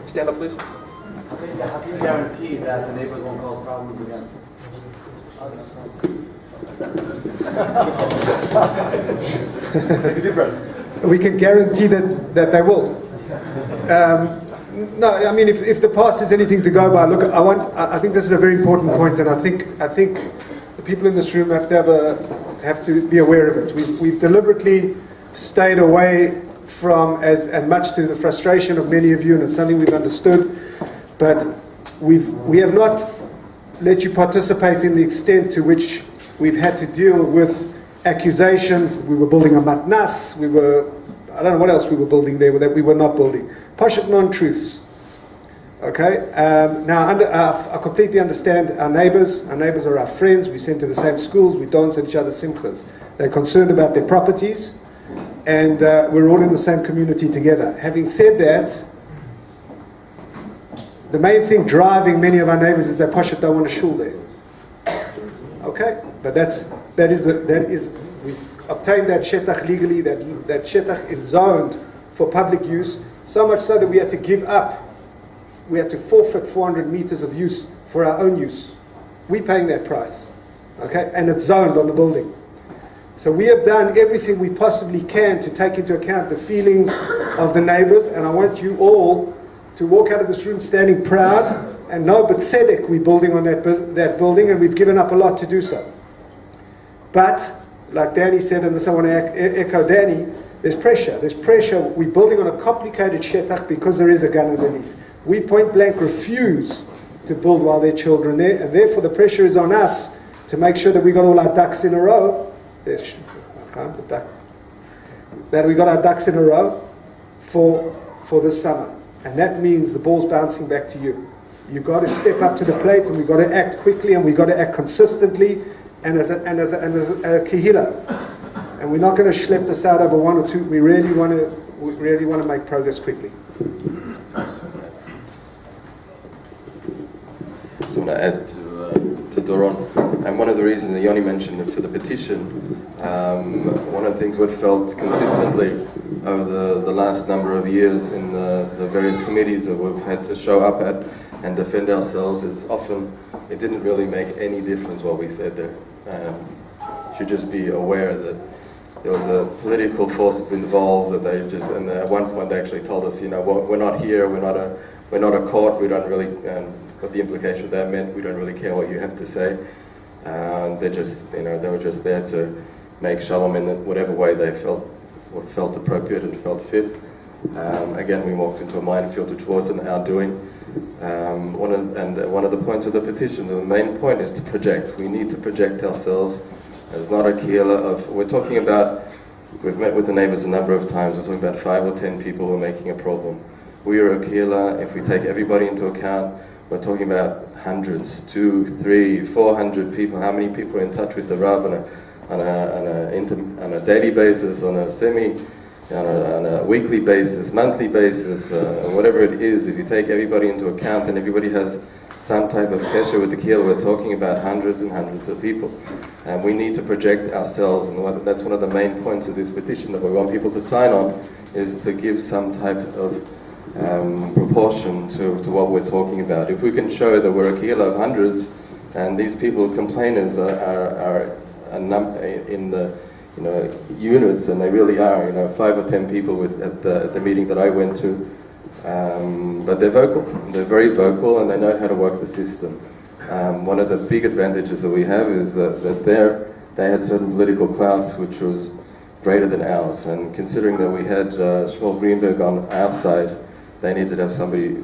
Stand up, please. How can you guarantee that the neighbors won't cause problems again? We can guarantee that they will. No, I mean, if the past is anything to go by, look, I think this is a very important point, and I think the people in this room have to be aware of it. We've deliberately stayed away from, and much to the frustration of many of you, and it's something we've understood, but we have not let you participate in the extent to which we've had to deal with accusations. We were building a matnas, I don't know what else we were building there that we were not building. Pashut non-truths. Okay? Now, I completely understand our neighbors. Our neighbors are our friends. We send to the same schools. We dance at each other's simchas. They're concerned about their properties. And we're all in the same community together. Having said that, the main thing driving many of our neighbors is that Pashut don't want a shul there. Okay? But that is we've obtained that shetach legally, that shetach is zoned for public use, so much so that we had to give up. We had to forfeit 400 meters of use for our own use. We're paying that price. Okay? And it's zoned on the building. So we have done everything we possibly can to take into account the feelings of the neighbors, and I want you all to walk out of this room standing proud and know, but tzedek, we're building on that building, and we've given up a lot to do so. But, like Danny said, and this I want to echo Danny, there's pressure. There's pressure. We're building on a complicated shetach because there is a gun underneath. We point blank refuse to build while there are children there, and therefore the pressure is on us to make sure that we got all our ducks in a row. That we got our ducks in a row for this summer. And that means the ball's bouncing back to you. You've got to step up to the plate, and we've got to act quickly, and we've got to act consistently, and as a kehillah. And we're not going to schlep this out over one or two. We really want to make progress quickly. I want to add to Doron, and one of the reasons that Yoni mentioned for the petition, one of the things we've felt consistently over the last number of years in the various committees that we've had to show up at and defend ourselves is often it didn't really make any difference what we said there. You should just be aware that there was political forces involved that they just, and at one point they actually told us, we're not here, we're not a court, we don't really, what the implication of that meant, we don't really care what you have to say. They just, they were just there to make shalom in whatever way they felt appropriate and felt fit. Again, we walked into a minefield which wasn't our doing. One of the points of the petition, the main point is to project. We need to project ourselves as not a kehillah of, we're talking about We've met with the neighbors a number of times. We're talking about 5 or 10 people who are making a problem. We are a Kehillah. If we take everybody into account, we're talking about hundreds, 200, 300, 400 people. How many people are in touch with the Rav on a daily basis, on a weekly basis, monthly basis, whatever it is? If you take everybody into account and everybody has some type of kesher with the Kehillah, we're talking about hundreds and hundreds of people. And we need to project ourselves, and that's one of the main points of this petition that we want people to sign on, is to give some type of proportion to what we're talking about. If we can show that we're a Kehillah of hundreds, and these people, complainers, are in the units, and they really are, 5 or 10 people at the meeting that I went to, but they're vocal. They're very vocal, and they know how to work the system. One of the big advantages that we have is that they had certain political clout which was greater than ours, and considering that we had Shmuel Greenberg on our side, they needed to have somebody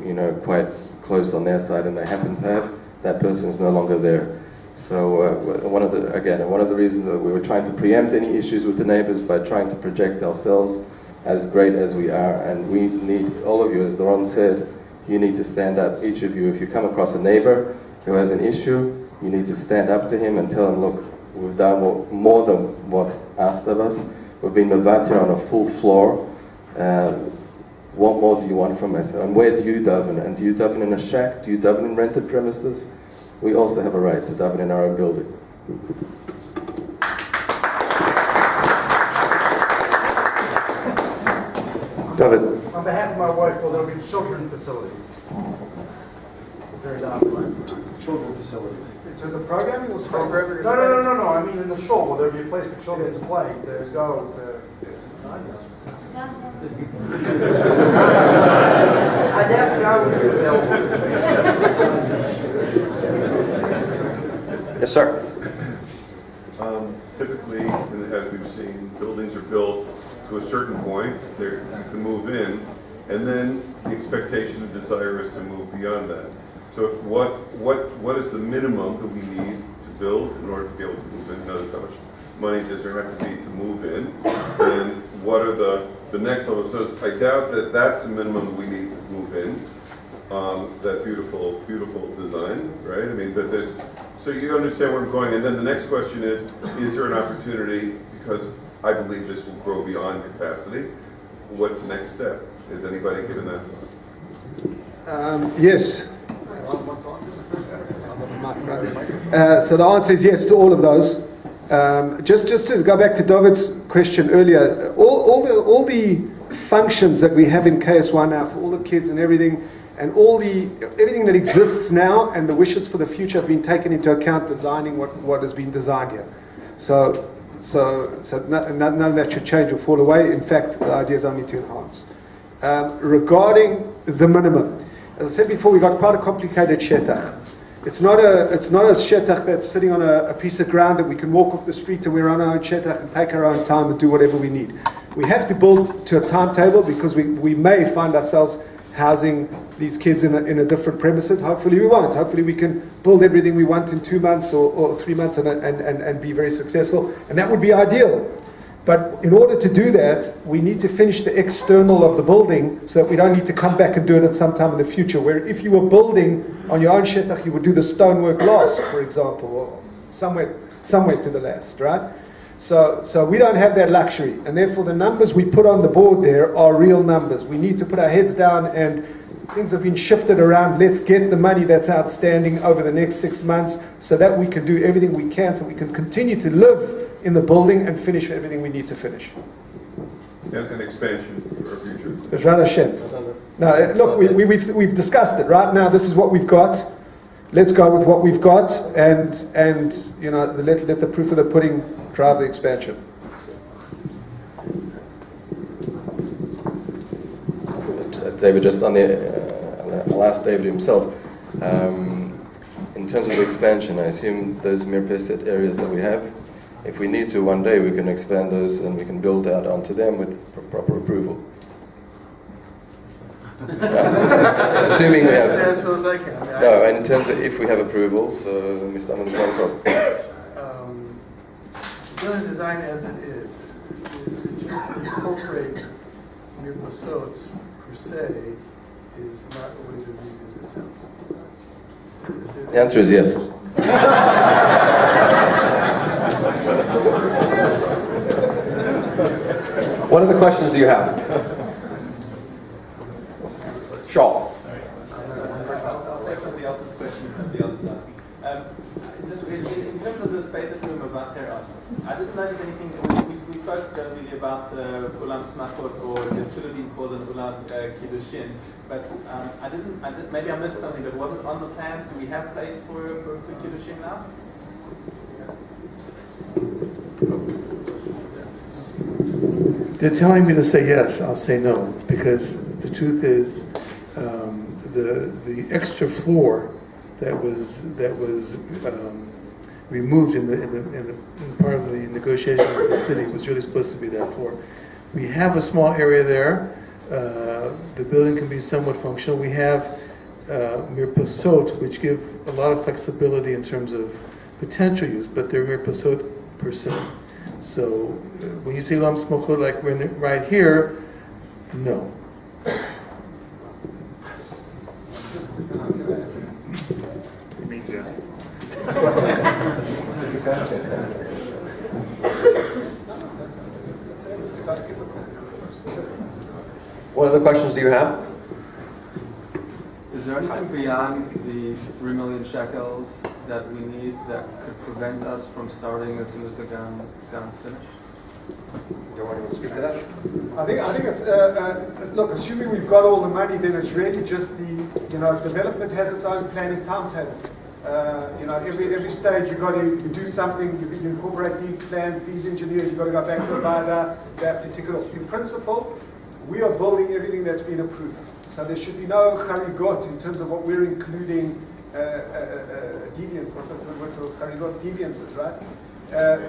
quite close on their side, and they happen to have. That person is no longer there. So one of the reasons that we were trying to preempt any issues with the neighbors by trying to project ourselves as great as we are, and we need all of you, as Doron said, you need to stand up, each of you. If you come across a neighbor who has an issue, you need to stand up to him and tell him, look, we've done more than what asked of us. We've been mevatir on a full floor. What more do you want from us? And where do you daven? And do you daven in a shack? Do you daven in rented premises? We also have a right to daven in our own building. David. On behalf of my wife, well, there'll be children facilities. Very down the line. Children facilities. To the programming or Programming? No. I mean, in the shul, will there be a place for children to play? There's go. Yes, sir. Typically, as we've seen, buildings are built to a certain point. You can move in, and then the expectation and desire is to move beyond that. So, what is the minimum that we need to build in order to be able to move in? In other words, how much money does there have to be to move in? And what are the next level? So I doubt that that's a minimum we need to move in. That beautiful design, right? I mean, so you understand where I'm going. And then the next question is there an opportunity, because I believe this will grow beyond capacity, what's the next step? Is anybody given that thought? Yes. So the answer is yes to all of those. Just to go back to David's question earlier, all the functions that we have in KS1 now for all the kids and everything, and everything that exists now and the wishes for the future have been taken into account designing what has been designed here. So none of that should change or fall away. In fact, the idea is only to enhance. Regarding the minimum, as I said before, we've got quite a complicated shetach. It's not a shetach that's sitting on a piece of ground that we can walk off the street and we're on our own shetach and take our own time and do whatever we need. We have to build to a timetable because we may find ourselves housing these kids in a different premises. Hopefully we won't. Hopefully we can build everything we want in 2 months or 3 months and be very successful. And that would be ideal. But in order to do that, we need to finish the external of the building so that we don't need to come back and do it at some time in the future. Where if you were building on your own shetach, you would do the stonework last, for example, or somewhere to the last, right? So we don't have that luxury, and therefore the numbers we put on the board there are real numbers. We need to put our heads down, and things have been shifted around. Let's get the money that's outstanding over the next 6 months so that we can do everything we can so we can continue to live in the building and finish everything we need to finish. And expansion for our future. B'ezrat Hashem. Now, look, we've discussed it. Right now, this is what we've got. Let's go with what we've got, and let the proof of the pudding drive the expansion. David, just I'll ask David himself. In terms of the expansion, I assume those mirpeset areas that we have, if we need to one day, we can expand those and we can build out onto them with proper approval. Assuming we have. As well as I can. No, in terms of if we have approval, so Mr. Ahmed is not a problem. The building design as it is a just incorporate mirpasot per se is not always as easy as it sounds. The answer is yes. What other questions do you have? Shaw. Somebody else's question, somebody else is asking. Just in terms of the space that we're about to I didn't notice anything. We spoke really about Ulam Smachot, or it should have been called an Ulam Kiddushin, but maybe I missed something, but was it on the plan? Do we have place for Kiddushin now? They're telling me to say yes. I'll say no, because the truth is, the extra floor that was removed in the part of the negotiation with the city was really supposed to be that floor. We have a small area there. The building can be somewhat functional. We have mirpasot, which give a lot of flexibility in terms of potential use, but they're mirpasot per se. So when you say Ulam Smachot, like we're right here, no. What other questions do you have? Is there anything beyond the 3 million shekels that we need that could prevent us from starting as soon as the gun's finished? Do you want to speak to that? I think it's look. Assuming we've got all the money, then it's really just development has its own planning timetable. Every stage you do something. You incorporate these plans, these engineers. You've got to go back to the VADA. They have to tick it off. In principle, we are building everything that's been approved. So there should be no charigot in terms of what we're including deviance. What's the word for charigot? Deviances, right?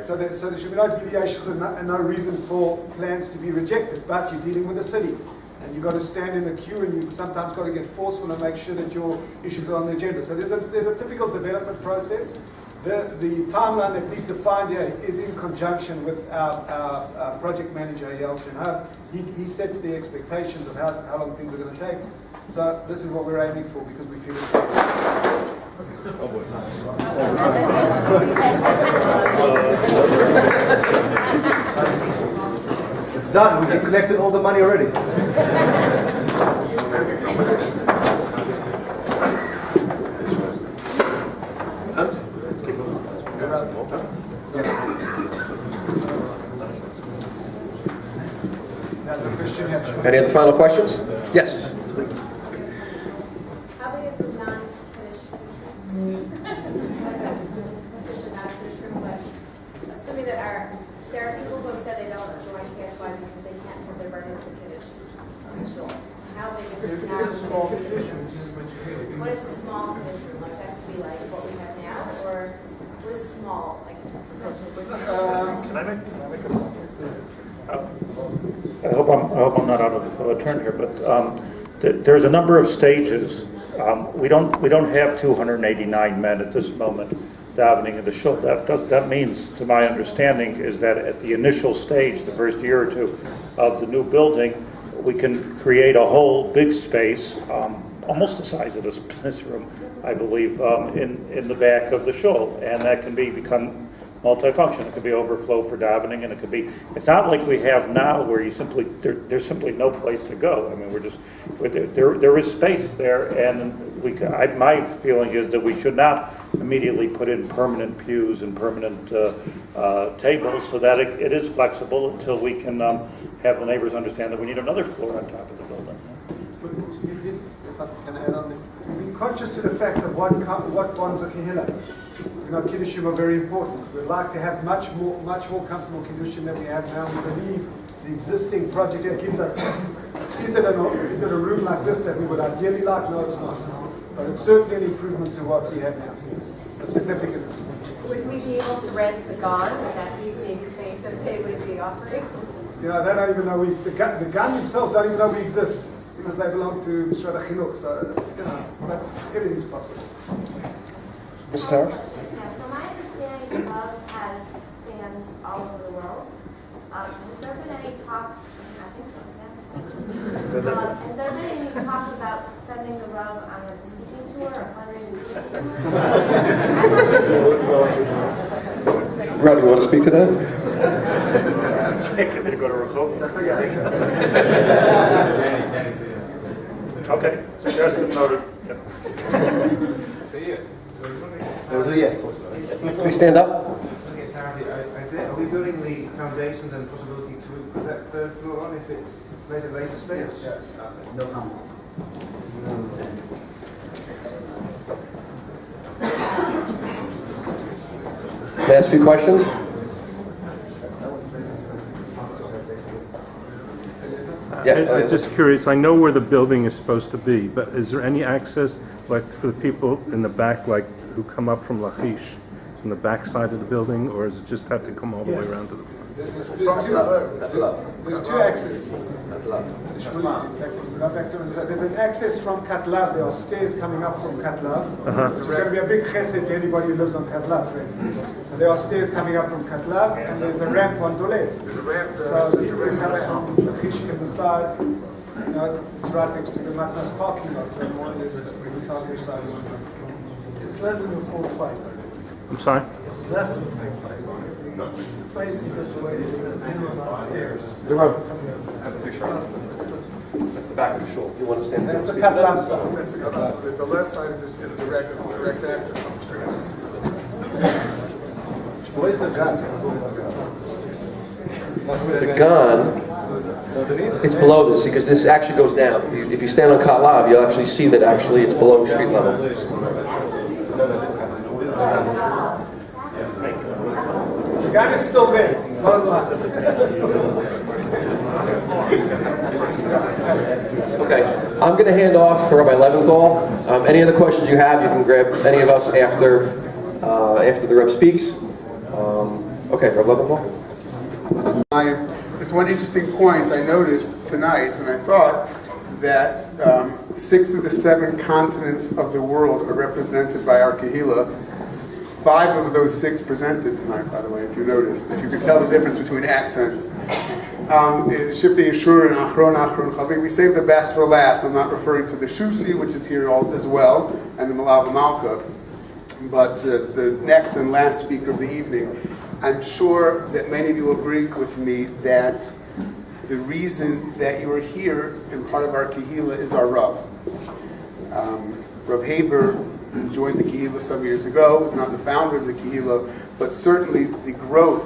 So there should be no deviations and no reason for plans to be rejected. But you're dealing with a city, and you've got to stand in the queue, and you've sometimes got to get forceful and make sure that your issues are on the agenda. So there's a typical development process. The timeline that we've defined here is in conjunction with our project manager, Eyal Shenhav. He sets the expectations of how long things are going to take. So this is what we're aiming for, because we feel it's It's done. We collected all the money already. Any other final questions? Yes. How big is the non-finished room? But assuming that there are people who have said they don't join KSY because they can't have their burdens of Kiddush on the shul. So how big is this non-finished room? What is a small Kiddush room? Like that could be like what we have now, or what is small? Like Can I make a point? I hope I'm not out of turn here, but there's a number of stages. We don't have 289 men at this moment davening in the shul. That means, to my understanding, is that at the initial stage, the first year or two of the new building, we can create a whole big space, almost the size of this room, I believe, in the back of the shul, and that can become multifunction. It could be overflow for davening, and it could be. It's not like we have now, where there's simply no place to go. I mean, there is space there, and my feeling is that we should not immediately put in permanent pews and permanent tables, so that it is flexible until we can have the neighbors understand that we need another floor on top of the building. If I can add on, be conscious to the fact of what bonds a kehillah. Kiddushim are very important. We'd like to have much more comfortable Kiddushim than we have now. We believe the existing project here gives us that. Is it a room like this that we would ideally like? No, it's not. But it's certainly an improvement to what we have now. A significant improvement. would we be able to rent the gun? Would that be the big space that they would be offering? They don't even know the gun themselves don't even know we exist because they belong to Mr. Chinuch. So, but everything's possible. Mrs. Harris? From my understanding, Love has fans all over the world. Has there been any talk, I think so, yeah. Has there been any talk about sending the Rav on a speaking tour or fundraising tour? Rob, you want to speak to that? Can they go to Rousseau? Okay, suggested, noted. There was a yes. Please stand up. Okay, apparently, are we building the foundations and possibility to put that third floor on if it's later stage? Yes. No comment. May I ask a few questions? Yeah. I'm just curious, I know where the building is supposed to be, but is there any access, like for the people in the back, like who come up from Lachish, from the back side of the building, or does it just have to come all the way around to the front? There's two accesses. There's an access from Katlav. There are stairs coming up from Katlav. It's going to be a big chesed to anybody who lives on Katlav. So there are stairs coming up from Katlav, and there's a ramp on Dolev. There's a ramp. So people can come from the Chish in the side. You know, it's right next to the Matnas parking lot. So more or less the southeast side. It's less than a full flight. I'm sorry? It's less than a full flight. Place in such a way that you have a minimum amount of stairs. That's the back of the shul. You want to stand there? That's the Katlav side. That's the Katlav. So the left side is direct access from the street. So where's the gun? The gun, it's below this, because this actually goes down. If you stand on Katlav, you'll actually see that actually it's below street level. The gun is still there. Okay, I'm going to hand off to Rabbi Leventhal. Any other questions you have, you can grab any of us after the Reb speaks. Okay, Rabbi Leventhal. Just one interesting point I noticed tonight, and I thought that 6 of the 7 continents of the world are represented by our Kehillah. 5 of those 6 presented tonight, by the way, if you noticed. If you could tell the difference between accents. Shiftei Yeshurun, Achron Chavik. We save the best for last. I'm not referring to the Shusi, which is here as well, and the Malava Malka, but the next and last speaker of the evening. I'm sure that many of you will agree with me that the reason that you are here and part of our Kehillah is our Rav. Rav Haber joined the Kehillah some years ago, was not the founder of the Kehillah, but certainly the growth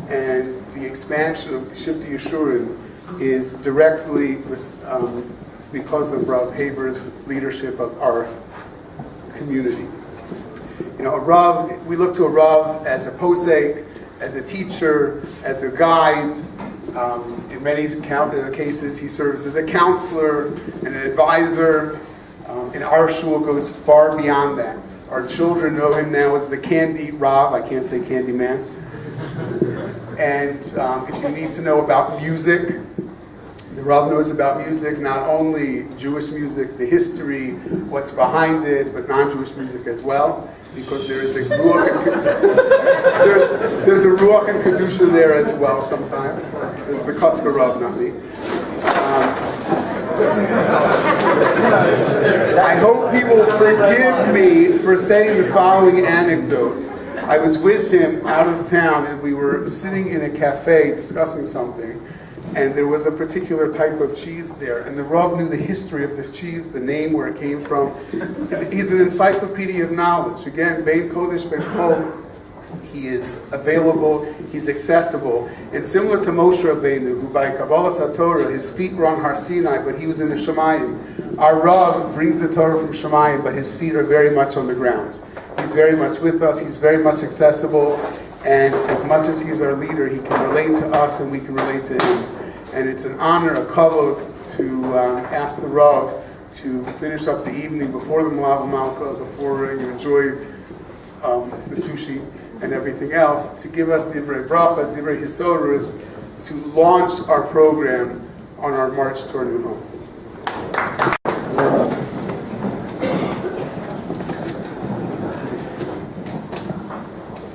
and the expansion of Shiftei Yeshurun is directly because of Rav Haber's leadership of our community. You know, a Rav, we look to a Rav as a posek, as a teacher, as a guide. In many cases, he serves as a counselor and an advisor. And our shul goes far beyond that. Our children know him now as the Candy Rav. I can't say Candy Man. And if you need to know about music, the Rav knows about music, not only Jewish music, the history, what's behind it, but non-Jewish music as well, because there is a ruach and there's a ruach and Kedusha there as well sometimes. It's the Kotzker Rav, not me. I hope he will forgive me for saying the following anecdote. I was with him out of town, and we were sitting in a cafe discussing something, and there was a particular type of cheese there, and the Rav knew the history of this cheese, the name, where it came from. He's an encyclopedia of knowledge. Again, Bein Kodesh, Bein Kol. He is available, he's accessible. And similar to Moshe Rabbeinu, who by Kabbalah Satorah, his feet were on Har Sinai, but he was in the Shemayim. Our Rav brings the Torah from Shemayim, but his feet are very much on the ground. He's very much with us, he's very much accessible, and as much as he's our leader, he can relate to us and we can relate to him. And it's an honor, a kavod, to ask the Rav to finish up the evening before the Malava Malka, before you enjoy the sushi and everything else, to give us divrei bracha, divrei hisoros, to launch our program on our march toward New Home.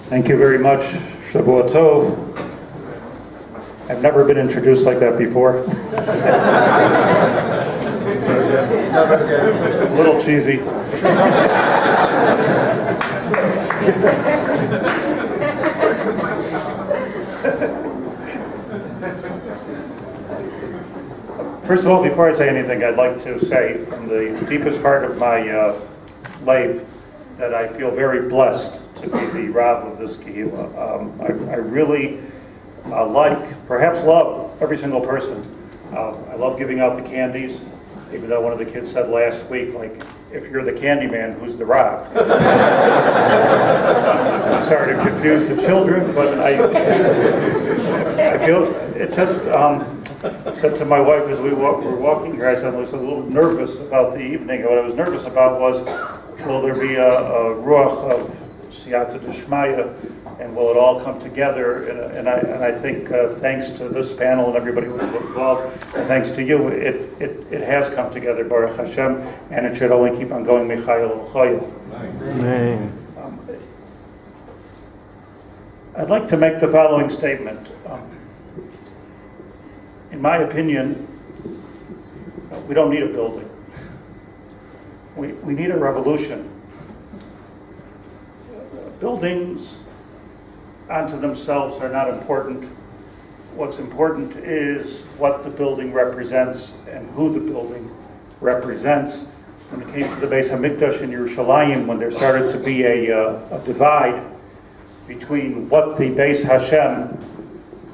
Thank you very much. Shavua Tov. I've never been introduced like that before. A little cheesy. First of all, before I say anything, I'd like to say from the deepest part of my life that I feel very blessed to be the Rav of this Kehillah. I really perhaps love every single person. I love giving out the candies, even though one of the kids said last week, like, if you're the candy man, who's the Rav? I'm sorry to confuse the children, but I feel it just said to my wife as we were walking here, I said I was a little nervous about the evening. And what I was nervous about was, will there be a ruach of siyata d'shmaya, and will it all come together? And I think thanks to this panel and everybody who was involved, and thanks to you, it has come together, Baruch Hashem, and it should only keep on going, Michayil L'chayil. Amen. I'd like to make the following statement. In my opinion, we don't need a building. We need a revolution. Buildings unto themselves are not important. What's important is what the building represents and who the building represents. When it came to the Beis HaMikdash in Yerushalayim, when there started to be a divide between what the Beis Hashem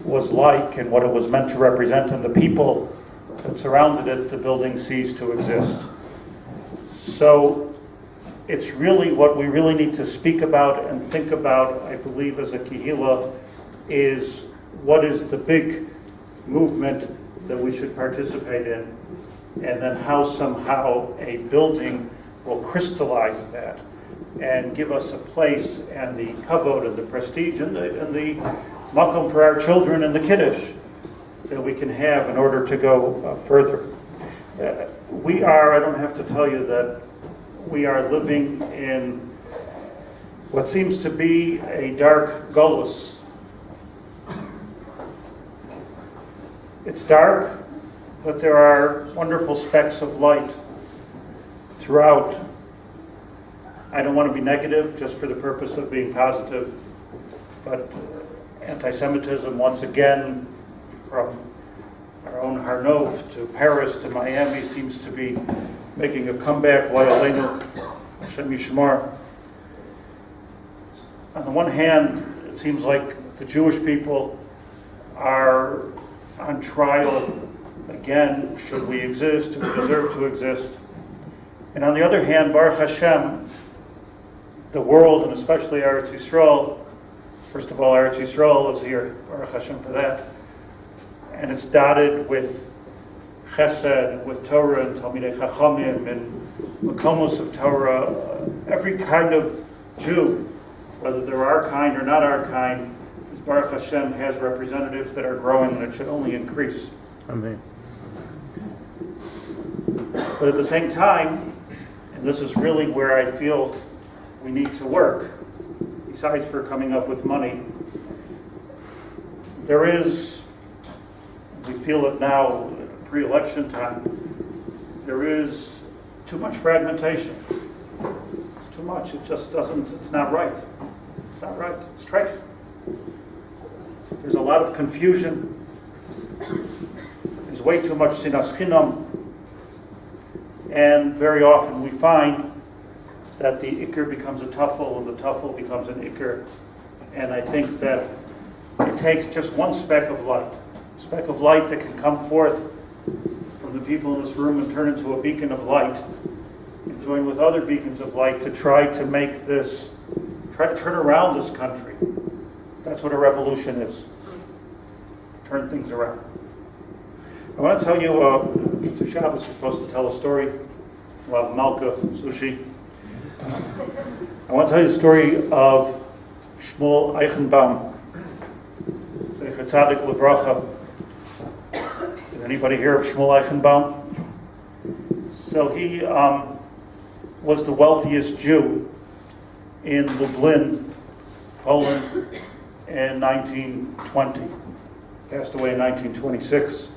was like and what it was meant to represent and the people that surrounded it, the building ceased to exist. So it's really what we really need to speak about and think about, I believe, as a Kehillah, is what is the big movement that we should participate in, and then how somehow a building will crystallize that and give us a place and the kavod and the prestige and the makom for our children and the kiddush that we can have in order to go further. We are, I don't have to tell you that we are living in what seems to be a dark golus. It's dark, but there are wonderful specks of light throughout. I don't want to be negative just for the purpose of being positive, but anti-Semitism, once again, from our own Harnov to Paris to Miami, seems to be making a comeback. Hashem Yishmar. On the one hand, it seems like the Jewish people are on trial again. Should we exist? Do we deserve to exist? And on the other hand, Baruch Hashem, the world, and especially Eretz Yisrael, first of all, Eretz Yisrael is here, Baruch Hashem for that, and it's dotted with Chesed, with Torah and Talmidei Chachamim and Makomos of Torah. Every kind of Jew, whether they're our kind or not our kind, is Baruch Hashem has representatives that are growing, and it should only increase. Amen. But at the same time, and this is really where I feel we need to work, besides for coming up with money, there is, we feel it now, pre-election time, there is too much fragmentation. It's too much. It just doesn't, it's not right. It's not right. It's treif. There's a lot of confusion. There's way too much sinas chinam. And very often we find that the ikr becomes a tuffle and the tuffle becomes an ikr. And I think that it takes just one speck of light that can come forth from the people in this room and turn into a beacon of light and join with other beacons of light to try to make this, try to turn around this country. That's what a revolution is. Turn things around. I want to tell you, Mr. Shabbos is supposed to tell a story about Malka Sushi. I want to tell you the story of Shmuel Eichenbaum, Zecher Tzadik Livracha. Did anybody hear of Shmuel Eichenbaum? So he was the wealthiest Jew in Lublin, Poland, in 1920. passed away in 1926.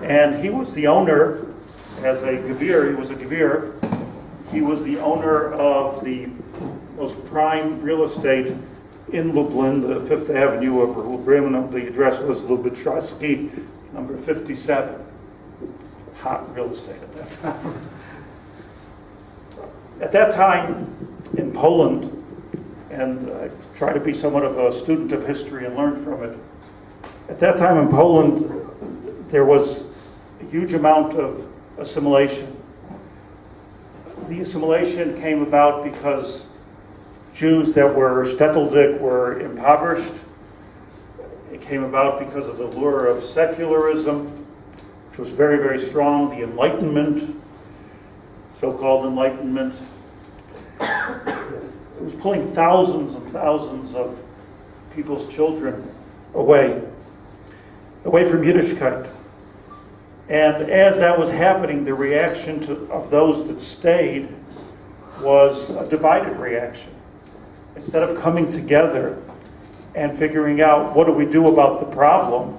And he was the owner, as a Gevir, he was a Gevir. He was the owner of the most prime real estate in Lublin, the 5th Avenue of Lublin. The address was Lubitrovsky, number 57. Hot real estate at that time. At that time in Poland, and I try to be somewhat of a student of history and learn from it. At that time in Poland, there was a huge amount of assimilation. The assimilation came about because Jews that were shtetl were impoverished. It came about because of the lure of secularism, which was very, very strong, the Enlightenment, so-called Enlightenment. It was pulling thousands and thousands of people's children away from Yiddishkeit. And as that was happening, the reaction of those that stayed was a divided reaction. Instead of coming together and figuring out what do we do about the problem,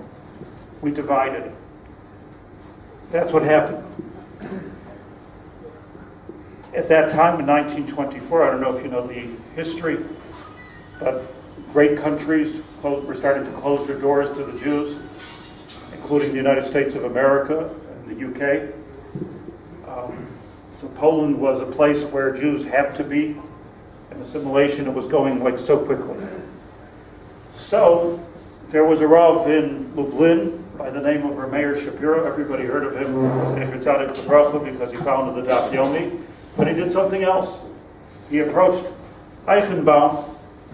we divided. That's what happened. At that time in 1924, I don't know if you know the history, but great countries were starting to close their doors to the Jews, including the United States of America and the UK. So Poland was a place where Jews had to be, and assimilation, it was going like so quickly. So there was a Rav in Lublin by the name of Meir Shapiro. Everybody heard of him because he founded the Daf Yomi. But he did something else. He approached Eichenbaum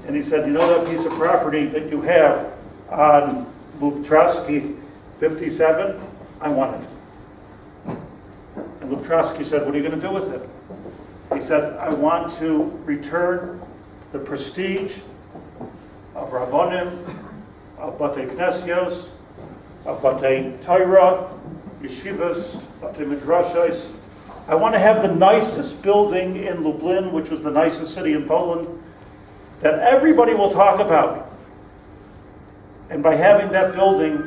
and he said, you know that piece of property that you have on Lubitrovsky 57? I want it. And Lubitrovsky said, what are you going to do with it? He said, I want to return the prestige of Rabbonim, of Batei Knesios, of Batei Torah, Yeshivas, Batei Midrashos. I want to have the nicest building in Lublin, which was the nicest city in Poland, that everybody will talk about. And by having that building,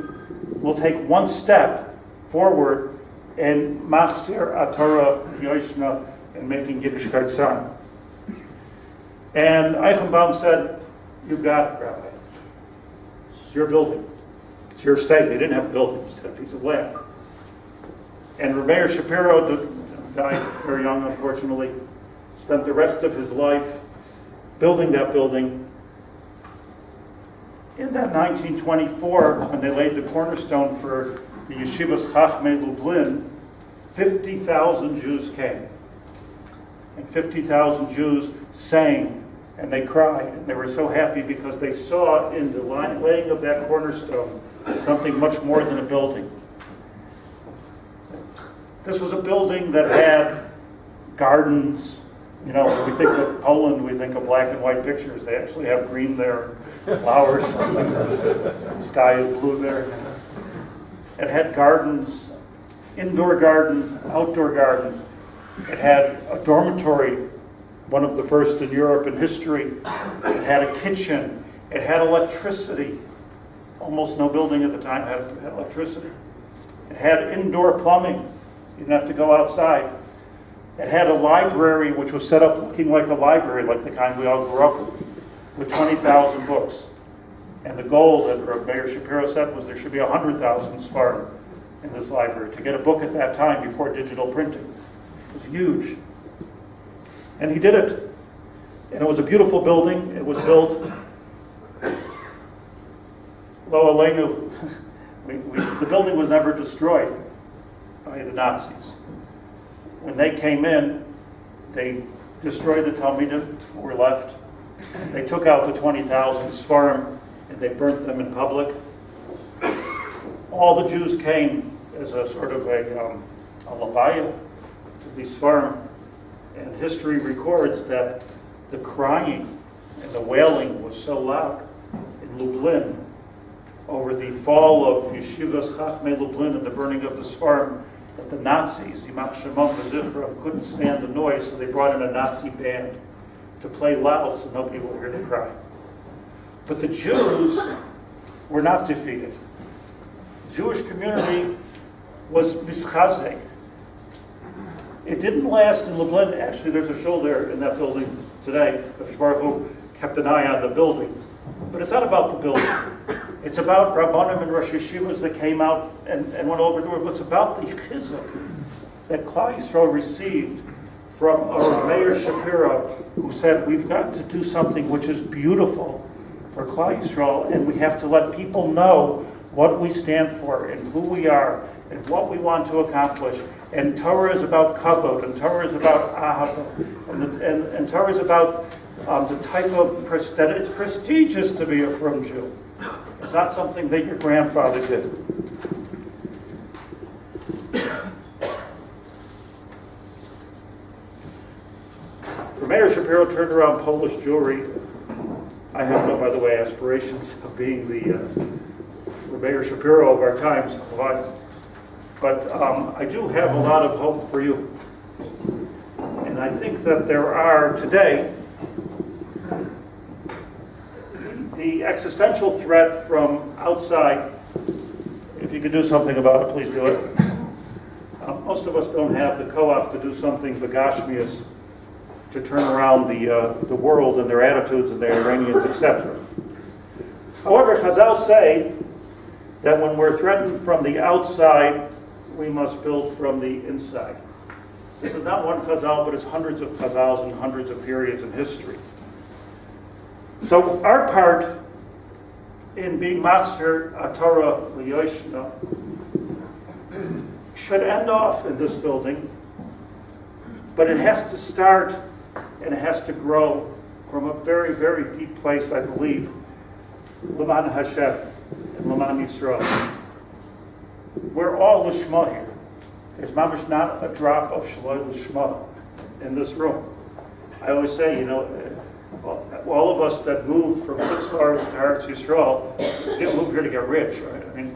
we'll take one step forward in Machzir Atorah Yoshna and making Yiddishkeit sound. And Eichenbaum said, you've got it, Rabbi. It's your building. It's your state. They didn't have a building, just had a piece of land. And Meir Shapiro died very young, unfortunately, spent the rest of his life building that building. In that 1924, when they laid the cornerstone for the Yeshivas Chachmei Lublin, 50,000 Jews came. And 50,000 Jews sang, and they cried, and they were so happy because they saw in the laying of that cornerstone something much more than a building. This was a building that had gardens. You know, when we think of Poland, we think of black and white pictures. They actually have green there, flowers. The sky is blue there. It had gardens, indoor gardens, outdoor gardens. It had a dormitory, one of the first in Europe in history. It had a kitchen. It had electricity. Almost no building at the time had electricity. It had indoor plumbing. You didn't have to go outside. It had a library which was set up looking like a library, like the kind we all grew up with 20,000 books. And the goal that Meir Shapiro said was there should be 100,000 Sfarim in this library. To get a book at that time before digital printing it was huge. And he did it. And it was a beautiful building. It was built. Lo Aleinu, the building was never destroyed by the Nazis. When they came in, they destroyed the Talmidim who were left. They took out the 20,000 Sfarim and they burnt them in public. All the Jews came as a sort of a levaya to these Sfarim. And history records that the crying and the wailing was so loud in Lublin over the fall of Yeshivas Chachmei Lublin and the burning of the Sfarim that the Nazis, Yimach Shemam v'Zichram, couldn't stand the noise, so they brought in a Nazi band to play loud so nobody would hear the cry. But the Jews were not defeated. Jewish community was mischazek. It didn't last in Lublin. Actually, there's a shul there in that building today. Kadosh Baruch Hu kept an eye on the building. But it's not about the building. It's about Rabbanim and Rosh Yeshivas that came out and went over to it. It's about the chizuk that Klal Yisrael received from our Mayor Shapiro, who said, we've got to do something which is beautiful for Klal Yisrael, and we have to let people know what we stand for and who we are and what we want to accomplish. And Torah is about kavod, and Torah is about ahava, and Torah is about the type of, that it's prestigious to be a frum Jew. It's not something that your grandfather did. Mayor Shapiro turned around Polish Jewry. I have no, by the way, aspirations of being the Mayor Shapiro of our times, but I do have a lot of hope for you. And I think that there are today the existential threat from outside. If you could do something about it, please do it. Most of us don't have the co-op to do something begashmius to turn around the world and their attitudes and their Iranians, etc. However, Chazal say that when we're threatened from the outside, we must build from the inside. This is not one Chazal, but it's hundreds of Chazals and hundreds of periods in history. So our part in being Master Torah Liyoshna should end off in this building, but it has to start and it has to grow from a very, very deep place, I believe, L'man Hashem and L'man Yisrael. We're all Lishma here. There's mamish not a drop of Shaloi Lishma in this room. I always say, all of us that moved from Chutzlars to Eretz Yisrael didn't move here to get rich, right? I mean,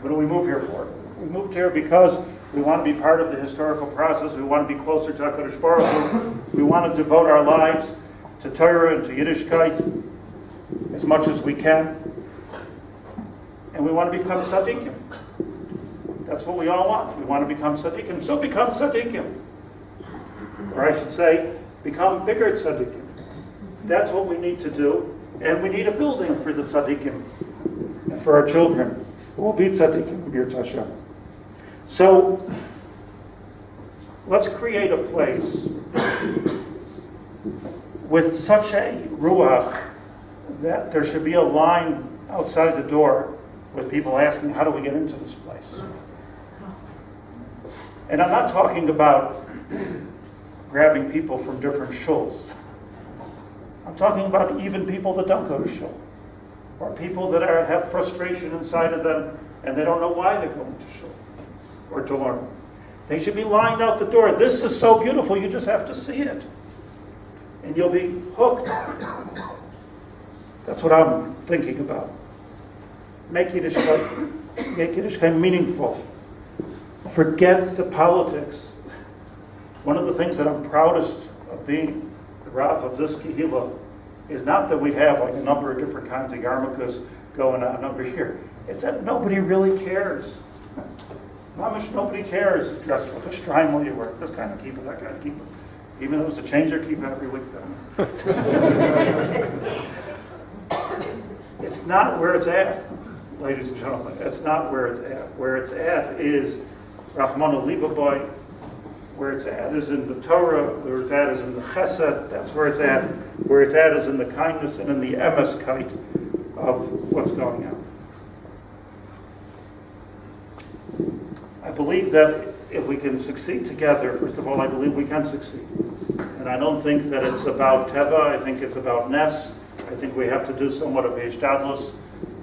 what do we move here for? We moved here because we want to be part of the historical process. We want to be closer to HaKadosh Baruch Hu. We want to devote our lives to Torah and to Yiddishkeit as much as we can. And we want to become tzaddikim. That's what we all want. We want to become tzaddikim. So become tzaddikim. Or I should say, become bigger tzaddikim. That's what we need to do. And we need a building for the tzaddikim and for our children who will be tzaddikim, Yirtzeh Hashem. So, let's create a place with such a ruach that there should be a line outside the door with people asking, how do we get into this place? And I'm not talking about grabbing people from different shuls. I'm talking about even people that don't go to shul, or people that have frustration inside of them and they don't know why they're going to shul or to learn. They should be lined out the door. This is so beautiful, you just have to see it. And you'll be hooked. That's what I'm thinking about. Make Yiddishkeit meaningful. Forget the politics. One of the things that I'm proudest of being the Rav of this Kehillah is not that we have like a number of different kinds of yarmulkes going on over here. It's that nobody really cares. Mamish, nobody cares just what the shtreimel you wear. This kind of kippah, that kind of kippah. Even though it's a change your kippah every week. It's not where it's at, ladies and gentlemen. It's not where it's at. Where it's at is Rachmana Libaboy. Where it's at is in the Torah. Where it's at is in the Chesed. That's where it's at. Where it's at is in the kindness and in the emeskite of what's going on. I believe that if we can succeed together, first of all, I believe we can succeed. And I don't think that it's about Teva, I think it's about Ness. I think we have to do somewhat of Hishtadlus,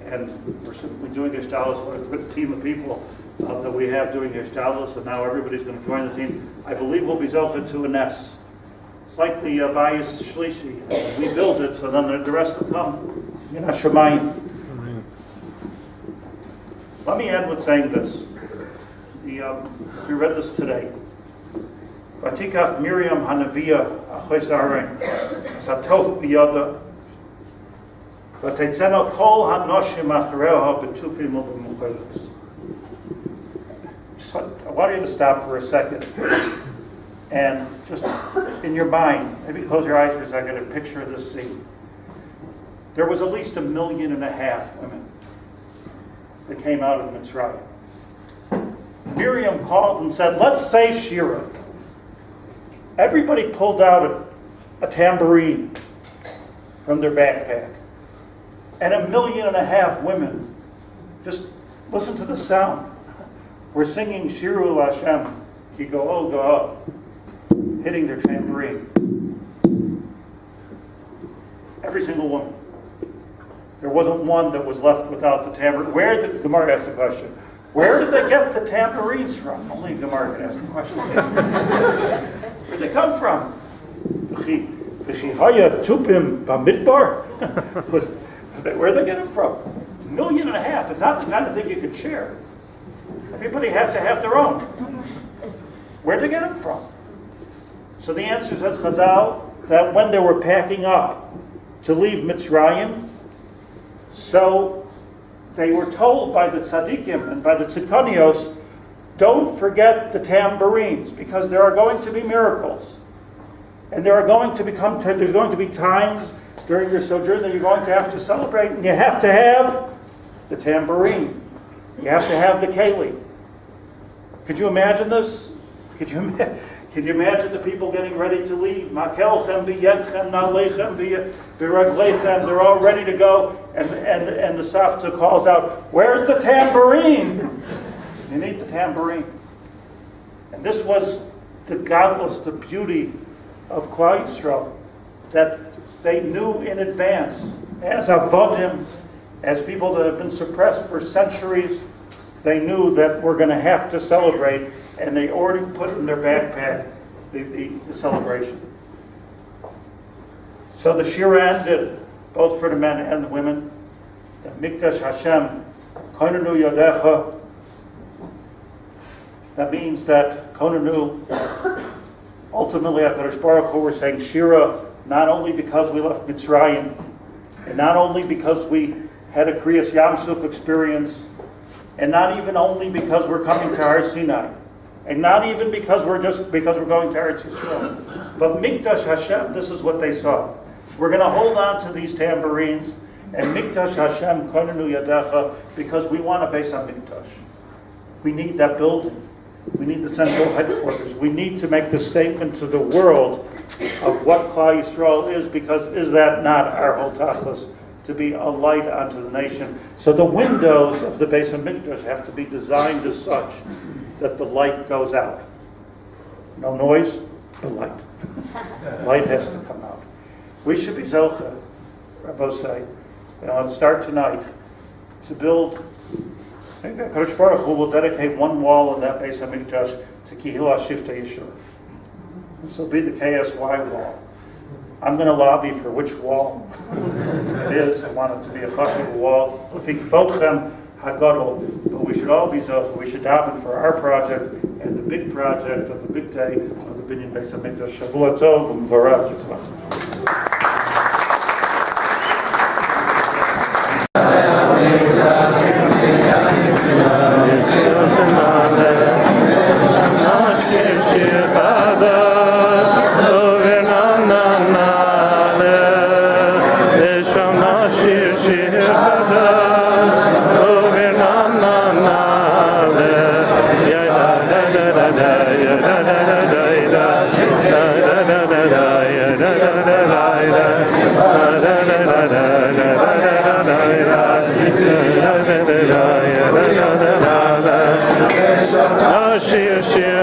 and we're simply doing Hishtadlus with a team of people that we have doing Hishtadlus, and now everybody's going to join the team. I believe we'll be Zochet to a Ness. It's like the Bayis Shlishi. We build it, so then the rest will come. Shemayim. Let me end with saying this. We read this today. Vatikach Miriam Hanavia Achois Aaron Satof Biyada Vatetzeno Kol Hanoshim Achareha Betufim Ubemuchelos. So I want you to stop for a second and just in your mind, maybe close your eyes for a second and picture this scene. There was at least 1.5 million women that came out of Mitzrayim. Miriam called and said, let's say Shira. Everybody pulled out a tambourine from their backpack. And 1.5 million women, just listen to the sound. We're singing Shiru Hashem, Ki Go'o Go'o, hitting their tambourine. Every single woman. There wasn't one that was left without the tambourine. Where did the Gemara ask the question? Where did they get the tambourines from? Only Gemara can ask the question. Where'd they come from? V'shihaya tupim bamidbar? Where'd they get them from? 1.5 million. It's not the kind of thing you could share. Everybody had to have their own. Where'd they get them from? So the answer says Chazal that when they were packing up to leave Mitzrayim, so they were told by the tzaddikim and by the tzidkonios, don't forget the tambourines, because there are going to be miracles. And there's going to be times during your sojourn that you're going to have to celebrate, and you have to have the tambourine. You have to have the keli. Could you imagine this? Can you imagine the people getting ready to leave? Makelchem b'yedchem na'lechem b'raglechem. They're all ready to go, and the Safta calls out, "Where's the tambourine?" You need the tambourine. And this was the godless, the beauty of Klal Yisrael, that they knew in advance, as avodim, as people that have been suppressed for centuries, they knew that we're going to have to celebrate, and they already put in their backpack the celebration. So the Shira ended, both for the men and the women. The Mikdash Hashem, Konanu Yodecha. That means that Konanu, ultimately HaKadosh Baruch Hu, we're saying Shira, not only because we left Mitzrayim, and not only because we had a Kriyas Yamsuf experience, and not even only because we're coming to Har Sinai, and not even because we're going to Eretz Yisrael, but Mikdash Hashem, this is what they saw. We're going to hold on to these tambourines, and Mikdash Hashem Konanu Yadecha, because we want a base on Mikdash. We need that building. We need the central headquarters. We need to make the statement to the world of what Klal Yisrael is, because is that not our whole tachlis, to be a light unto the nation? So the windows of the Beis HaMikdash have to be designed as such that the light goes out. No noise, the light. Light has to come out. We should be zocha, Rabbi say, let's start tonight to build. Kadosh Baruch Hu will dedicate one wall in that Beis HaMikdash to Kehillat Shiftei Yeshurun. This will be the KSY wall. I'm going to lobby for which wall it is. I want it to be a chashuv wall. But we should all be zoch. We should daven for our project and the big project of the big day of the Binyan Beis HaMikdash. Shavua Tov u'Mvarach. Yeah.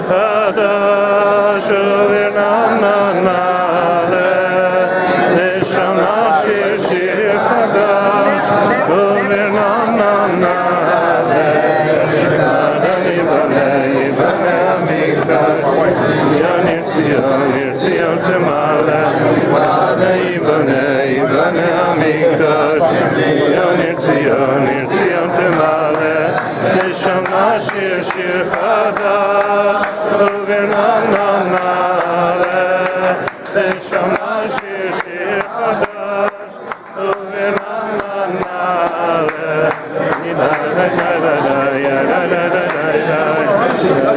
Actually,